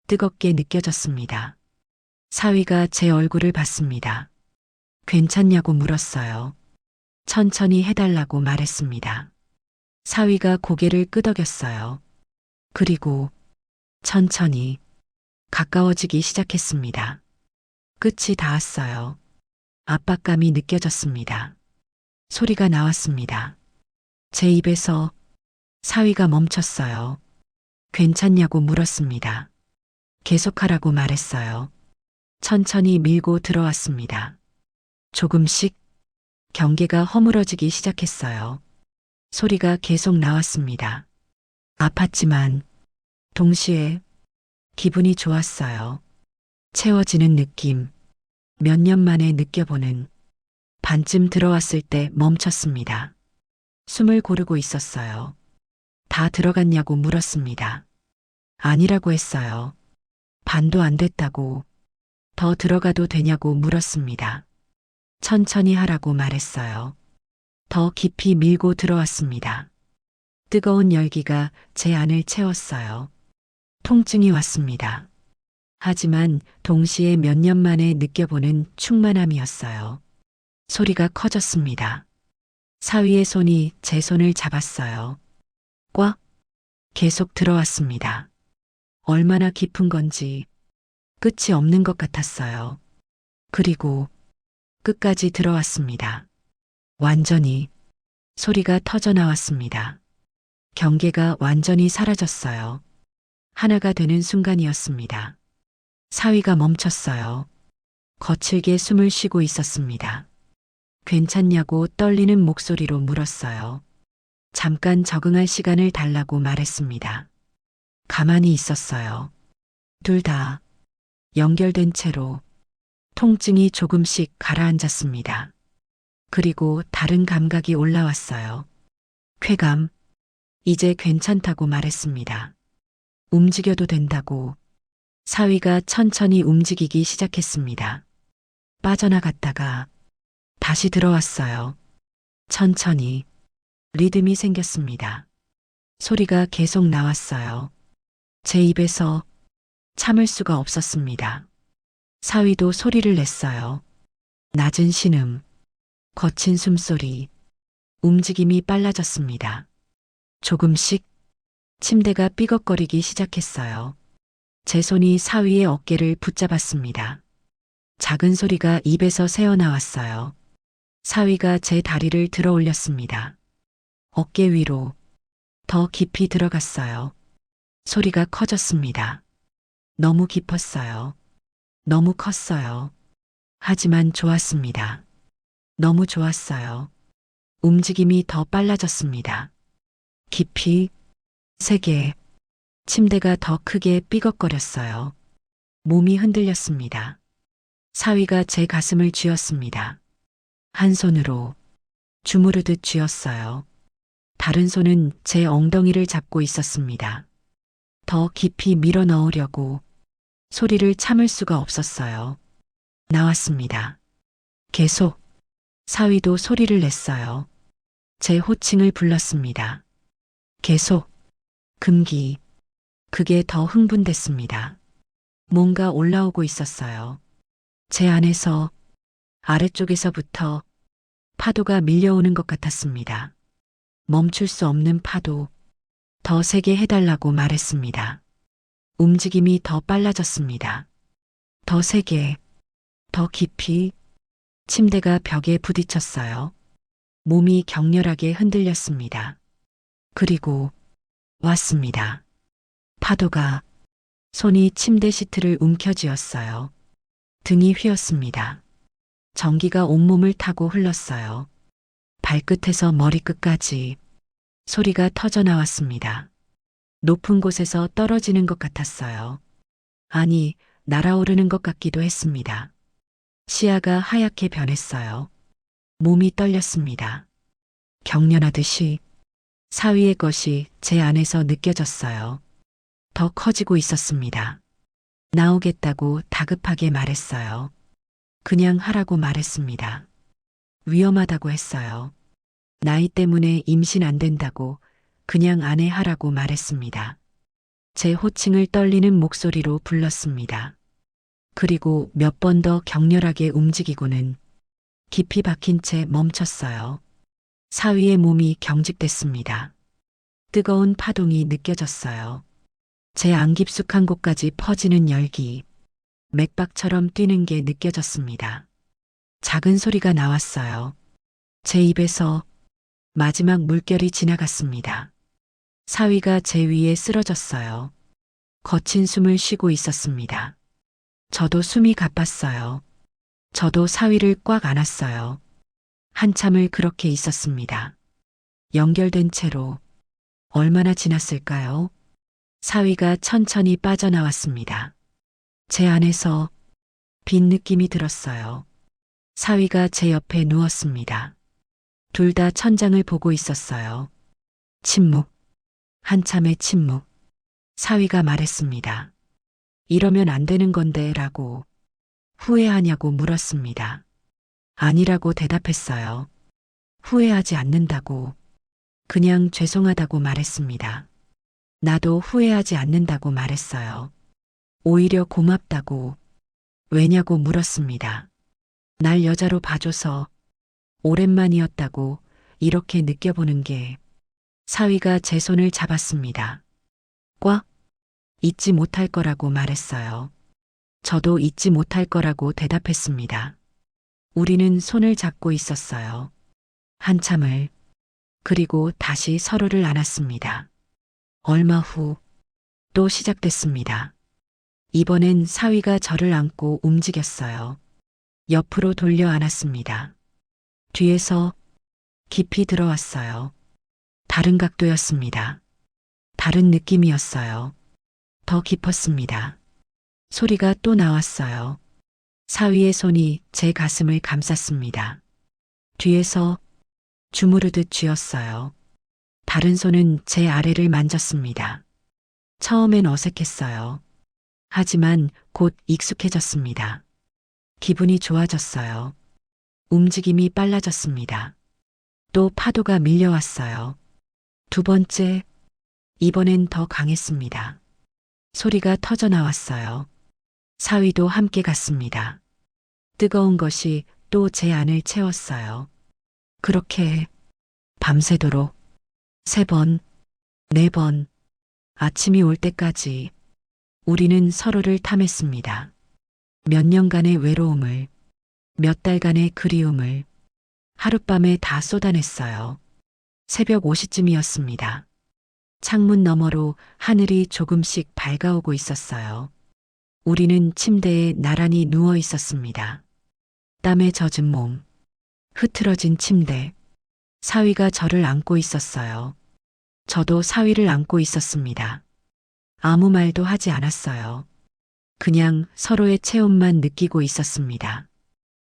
뜨겁게 느껴졌습니다. 사위가 제 얼굴을 봤습니다. 괜찮냐고 물었어요. 천천히 해달라고 말했습니다. 사위가 고개를 끄덕였어요. 그리고 천천히 가까워지기 시작했습니다. 끝이 닿았어요. 압박감이 느껴졌습니다. 소리가 나왔습니다. 제 입에서. 사위가 멈췄어요. 괜찮냐고 물었습니다. 계속하라고 말했어요. 천천히 밀고 들어왔습니다. 조금씩 경계가 허물어지기 시작했어요. 소리가 계속 나왔습니다. 아팠지만 동시에 기분이 좋았어요. 채워지는 느낌, 몇 년 만에 느껴보는. 반쯤 들어왔을 때 멈췄습니다. 숨을 고르고 있었어요. 다 들어갔냐고 물었습니다. 아니라고 했어요. 반도 안 됐다고. 더 들어가도 되냐고 물었습니다. 천천히 하라고 말했어요. 더 깊이 밀고 들어왔습니다. 뜨거운 열기가 제 안을 채웠어요. 통증이 왔습니다. 하지만 동시에 몇 년 만에 느껴보는 충만함이었어요. 소리가 커졌습니다. 사위의 손이 제 손을 잡았어요. 꽉 계속 들어왔습니다. 얼마나 깊은 건지 끝이 없는 것 같았어요. 그리고 끝까지 들어왔습니다. 완전히. 소리가 터져 나왔습니다. 경계가 완전히 사라졌어요. 하나가 되는 순간이었습니다. 사위가 멈췄어요. 거칠게 숨을 쉬고 있었습니다. 괜찮냐고 떨리는 목소리로 물었어요. 잠깐 적응할 시간을 달라고 말했습니다. 가만히 있었어요. 둘 다 연결된 채로 통증이 조금씩 가라앉았습니다. 그리고 다른 감각이 올라왔어요. 쾌감. 이제 괜찮다고 말했습니다. 움직여도 된다고. 사위가 천천히 움직이기 시작했습니다. 빠져나갔다가 다시 들어왔어요. 천천히. 리듬이 생겼습니다. 소리가 계속 나왔어요. 제 입에서. 참을 수가 없었습니다. 사위도 소리를 냈어요. 낮은 신음, 거친 숨소리, 움직임이 빨라졌습니다. 조금씩 침대가 삐걱거리기 시작했어요. 제 손이 사위의 어깨를 붙잡았습니다. 작은 소리가 입에서 새어나왔어요. 사위가 제 다리를 들어 올렸습니다. 어깨 위로 더 깊이 들어갔어요. 소리가 커졌습니다. 너무 깊었어요. 너무 컸어요. 하지만 좋았습니다. 너무 좋았어요. 움직임이 더 빨라졌습니다. 깊이, 세게. 침대가 더 크게 삐걱거렸어요. 몸이 흔들렸습니다. 사위가 제 가슴을 쥐었습니다. 한 손으로 주무르듯 쥐었어요. 다른 손은 제 엉덩이를 잡고 있었습니다. 더 깊이 밀어 넣으려고. 소리를 참을 수가 없었어요. 나왔습니다. 계속. 사위도 소리를 냈어요. 제 호칭을 불렀습니다. 계속. 금기. 그게 더 흥분됐습니다. 뭔가 올라오고 있었어요. 제 안에서, 아래쪽에서부터 파도가 밀려오는 것 같았습니다. 멈출 수 없는 파도. 더 세게 해달라고 말했습니다. 움직임이 더 빨라졌습니다. 더 세게, 더 깊이. 침대가 벽에 부딪혔어요. 몸이 격렬하게 흔들렸습니다. 그리고 왔습니다. 파도가. 손이 침대 시트를 움켜쥐었어요. 등이 휘었습니다. 전기가 온몸을 타고 흘렀어요. 발끝에서 머리끝까지. 소리가 터져 나왔습니다. 높은 곳에서 떨어지는 것 같았어요. 아니, 날아오르는 것 같기도 했습니다. 시야가 하얗게 변했어요. 몸이 떨렸습니다. 경련하듯이. 사위의 것이 제 안에서 느껴졌어요. 더 커지고 있었습니다. 나오겠다고 다급하게 말했어요. 그냥 하라고 말했습니다. 위험하다고 했어요. 나이 때문에 임신 안 된다고 그냥 아내 하라고 말했습니다. 제 호칭을 떨리는 목소리로 불렀습니다. 그리고 몇 번 더 격렬하게 움직이고는 깊이 박힌 채 멈췄어요. 사위의 몸이 경직됐습니다. 뜨거운 파동이 느껴졌어요. 제 안 깊숙한 곳까지 퍼지는 열기, 맥박처럼 뛰는 게 느껴졌습니다. 작은 소리가 나왔어요. 제 입에서 마지막 물결이 지나갔습니다. 사위가 제 위에 쓰러졌어요. 거친 숨을 쉬고 있었습니다. 저도 숨이 가빴어요. 저도 사위를 꽉 안았어요. 한참을 그렇게 있었습니다. 연결된 채로 얼마나 지났을까요? 사위가 천천히 빠져나왔습니다. 제 안에서 빈 느낌이 들었어요. 사위가 제 옆에 누웠습니다. 둘 다 천장을 보고 있었어요. 침묵. 한참의 침묵. 사위가 말했습니다. 이러면 안 되는 건데 라고. 후회하냐고 물었습니다. 아니라고 대답했어요. 후회하지 않는다고. 그냥 죄송하다고 말했습니다. 나도 후회하지 않는다고 말했어요. 오히려 고맙다고. 왜냐고 물었습니다. 날 여자로 봐줘서 오랜만이었다고 이렇게 느껴보는 게. 사위가 제 손을 잡았습니다. 꽉 잊지 못할 거라고 말했어요. 저도 잊지 못할 거라고 대답했습니다. 우리는 손을 잡고 있었어요. 한참을. 그리고 다시 서로를 안았습니다. 얼마 후 또 시작됐습니다. 이번엔 사위가 저를 안고 움직였어요. 옆으로 돌려 안았습니다. 뒤에서 깊이 들어왔어요. 다른 각도였습니다. 다른 느낌이었어요. 더 깊었습니다. 소리가 또 나왔어요. 사위의 손이 제 가슴을 감쌌습니다. 뒤에서 주무르듯 쥐었어요. 다른 손은 제 아래를 만졌습니다. 처음엔 어색했어요. 하지만 곧 익숙해졌습니다. 기분이 좋아졌어요. 움직임이 빨라졌습니다. 또 파도가 밀려왔어요. 두 번째, 이번엔 더 강했습니다. 소리가 터져 나왔어요. 사위도 함께 갔습니다. 뜨거운 것이 또 제 안을 채웠어요. 그렇게 밤새도록 3번, 4번, 아침이 올 때까지 우리는 서로를 탐했습니다. 몇 년간의 외로움을, 몇 달간의 그리움을 하룻밤에 다 쏟아냈어요. 새벽 5시쯤이었습니다. 창문 너머로 하늘이 조금씩 밝아오고 있었어요. 우리는 침대에 나란히 누워 있었습니다. 땀에 젖은 몸, 흐트러진 침대. 사위가 저를 안고 있었어요. 저도 사위를 안고 있었습니다. 아무 말도 하지 않았어요. 그냥 서로의 체온만 느끼고 있었습니다.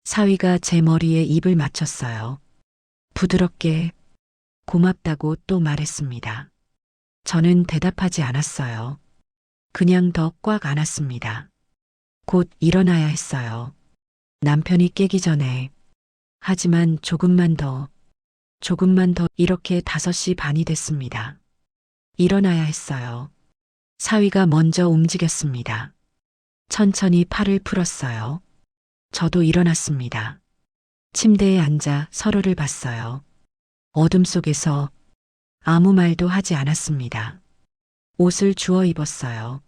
사위가 제 머리에 입을 맞췄어요. 부드럽게 고맙다고 또 말했습니다. 저는 대답하지 않았어요. 그냥 더 꽉 안았습니다. 곧 일어나야 했어요. 남편이 깨기 전에. 하지만 조금만 더 이렇게 5시 반이 됐습니다. 일어나야 했어요. 사위가 먼저 움직였습니다. 천천히 팔을 풀었어요. 저도 일어났습니다. 침대에 앉아 서로를 봤어요. 어둠 속에서 아무 말도 하지 않았습니다. 옷을 주워 입었어요.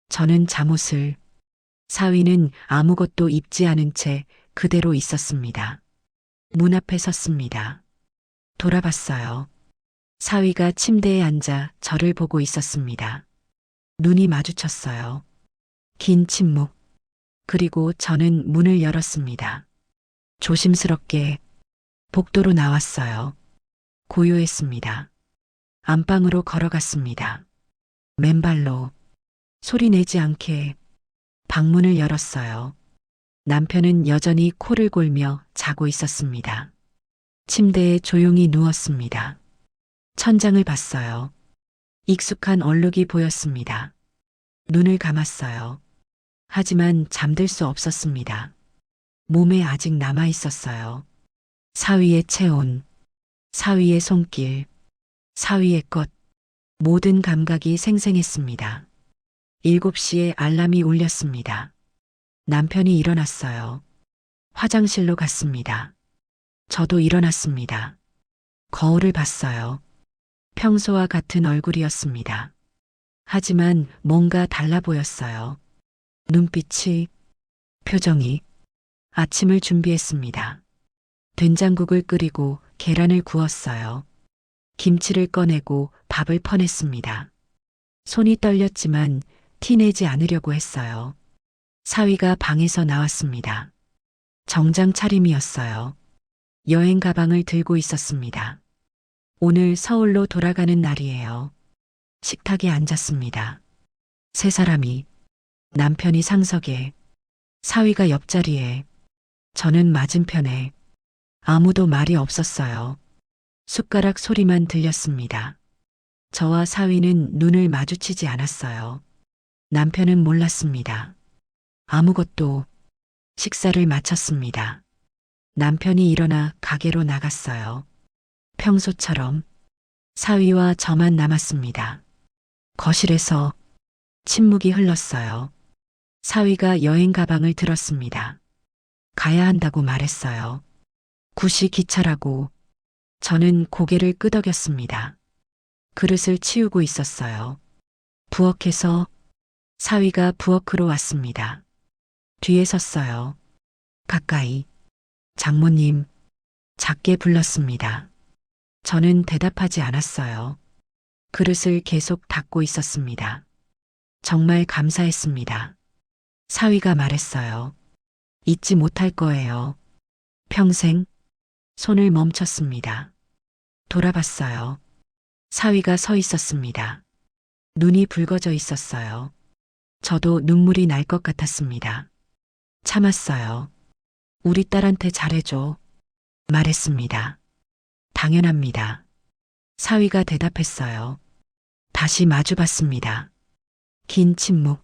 저는 잠옷을, 사위는 아무것도 입지 않은 채 그대로 있었습니다. 문 앞에 섰습니다. 돌아봤어요. 사위가 침대에 앉아 저를 보고 있었습니다. 눈이 마주쳤어요. 긴 침묵. 그리고 저는 문을 열었습니다. 조심스럽게 복도로 나왔어요. 고요했습니다. 안방으로 걸어갔습니다. 맨발로 소리 내지 않게 방문을 열었어요. 남편은 여전히 코를 골며 자고 있었습니다. 침대에 조용히 누웠습니다. 천장을 봤어요. 익숙한 얼룩이 보였습니다. 눈을 감았어요. 하지만 잠들 수 없었습니다. 몸에 아직 남아 있었어요. 사위의 체온, 사위의 손길, 사위의 것. 모든 감각이 생생했습니다. 7시에 알람이 울렸습니다. 남편이 일어났어요. 화장실로 갔습니다. 저도 일어났습니다. 거울을 봤어요. 평소와 같은 얼굴이었습니다. 하지만 뭔가 달라 보였어요. 눈빛이, 표정이. 아침을 준비했습니다. 된장국을 끓이고 계란을 구웠어요. 김치를 꺼내고 밥을 퍼냈습니다. 손이 떨렸지만 티내지 않으려고 했어요. 사위가 방에서 나왔습니다. 정장 차림이었어요. 여행 가방을 들고 있었습니다. 오늘 서울로 돌아가는 날이에요. 식탁에 앉았습니다. 세 사람이, 남편이 상석에, 사위가 옆자리에, 저는 맞은편에. 아무도 말이 없었어요. 숟가락 소리만 들렸습니다. 저와 사위는 눈을 마주치지 않았어요. 남편은 몰랐습니다. 아무것도. 식사를 마쳤습니다. 남편이 일어나 가게로 나갔어요. 평소처럼 사위와 저만 남았습니다. 거실에서 침묵이 흘렀어요. 사위가 여행 가방을 들었습니다. 가야 한다고 말했어요. 굿이 기차라고. 저는 고개를 끄덕였습니다. 그릇을 치우고 있었어요. 부엌에서 사위가 부엌으로 왔습니다. 뒤에 섰어요. 가까이. 장모님, 작게 불렀습니다. 저는 대답하지 않았어요. 그릇을 계속 닦고 있었습니다. 정말 감사했습니다. 사위가 말했어요. 잊지 못할 거예요. 평생. 손을 멈췄습니다. 돌아봤어요. 사위가 서 있었습니다. 눈이 붉어져 있었어요. 저도 눈물이 날 것 같았습니다. 참았어요. 우리 딸한테 잘해줘. 말했습니다. 당연합니다. 사위가 대답했어요. 다시 마주봤습니다. 긴 침묵.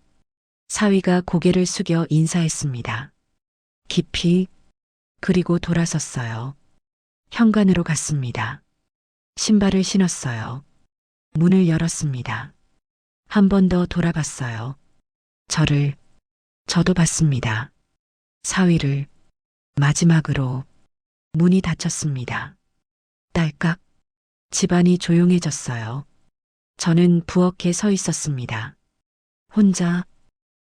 사위가 고개를 숙여 인사했습니다. 깊이. 그리고 돌아섰어요. 현관으로 갔습니다. 신발을 신었어요. 문을 열었습니다. 한 번 더 돌아봤어요. 저도 봤습니다. 사위를. 마지막으로. 문이 닫혔습니다. 딸깍. 집안이 조용해졌어요. 저는 부엌에 서 있었습니다. 혼자.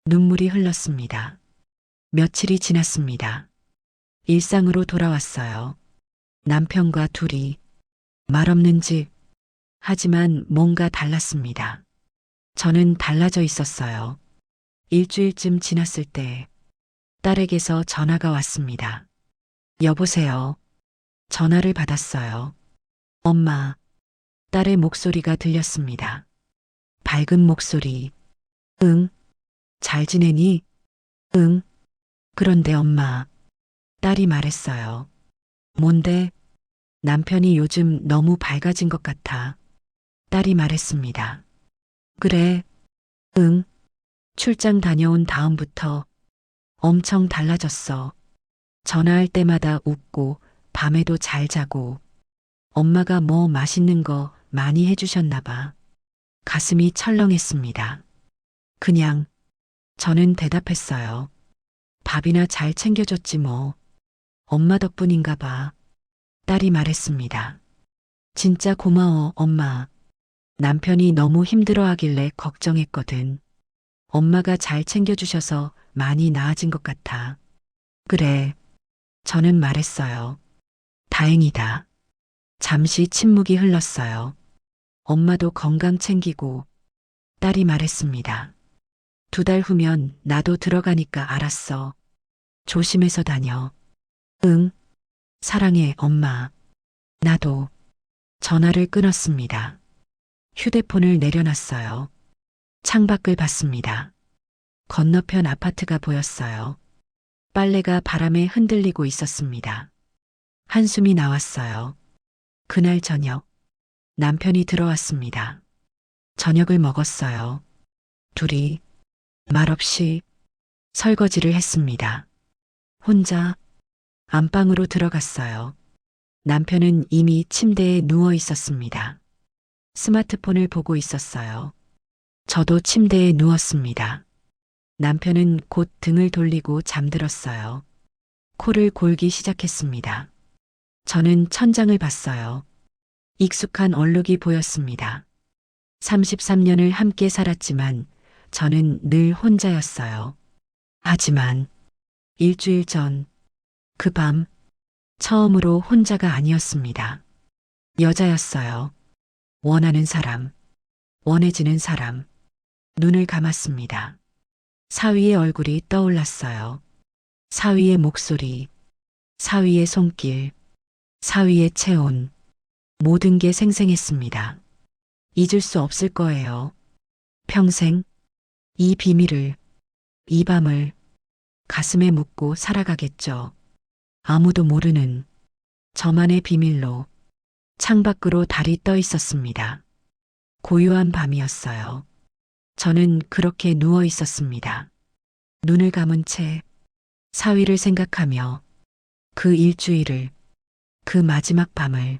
눈물이 흘렀습니다. 며칠이 지났습니다. 일상으로 돌아왔어요. 남편과 둘이. 말없는 집. 하지만 뭔가 달랐습니다. 저는 달라져 있었어요. 일주일쯤 지났을 때 딸에게서 전화가 왔습니다. 여보세요. 전화를 받았어요. 엄마. 딸의 목소리가 들렸습니다. 밝은 목소리. 응. 잘 지내니? 응. 그런데 엄마. 딸이 말했어요. 뭔데? 남편이 요즘 너무 밝아진 것 같아. 딸이 말했습니다. 그래. 응. 출장 다녀온 다음부터 엄청 달라졌어. 전화할 때마다 웃고 밤에도 잘 자고 엄마가 뭐 맛있는 거 많이 해주셨나 봐. 가슴이 철렁했습니다. 그냥. 저는 대답했어요. 밥이나 잘 챙겨줬지 뭐. 엄마 덕분인가 봐. 딸이 말했습니다. 진짜 고마워, 엄마. 남편이 너무 힘들어하길래 걱정했거든. 엄마가 잘 챙겨주셔서 많이 나아진 것 같아. 그래. 저는 말했어요. 다행이다. 잠시 침묵이 흘렀어요. 엄마도 건강 챙기고. 딸이 말했습니다. 2달 후면 나도 들어가니까 알았어. 조심해서 다녀. 응. 사랑해, 엄마. 나도. 전화를 끊었습니다. 휴대폰을 내려놨어요. 창밖을 봤습니다. 건너편 아파트가 보였어요. 빨래가 바람에 흔들리고 있었습니다. 한숨이 나왔어요. 그날 저녁, 남편이 들어왔습니다. 저녁을 먹었어요. 둘이 말없이 설거지를 했습니다. 혼자 안방으로 들어갔어요. 남편은 이미 침대에 누워 있었습니다. 스마트폰을 보고 있었어요. 저도 침대에 누웠습니다. 남편은 곧 등을 돌리고 잠들었어요. 코를 골기 시작했습니다. 저는 천장을 봤어요. 익숙한 얼룩이 보였습니다. 33년을 함께 살았지만 저는 늘 혼자였어요. 하지만 일주일 전 그 밤 처음으로 혼자가 아니었습니다. 여자였어요. 원하는 사람, 원해지는 사람. 눈을 감았습니다. 사위의 얼굴이 떠올랐어요. 사위의 목소리, 사위의 손길, 사위의 체온. 모든 게 생생했습니다. 잊을 수 없을 거예요. 평생 이 비밀을, 이 밤을 가슴에 묻고 살아가겠죠. 아무도 모르는 저만의 비밀로 창밖으로 달이 떠 있었습니다. 고요한 밤이었어요. 저는 그렇게 누워 있었습니다. 눈을 감은 채 사위를 생각하며 그 일주일을, 그 마지막 밤을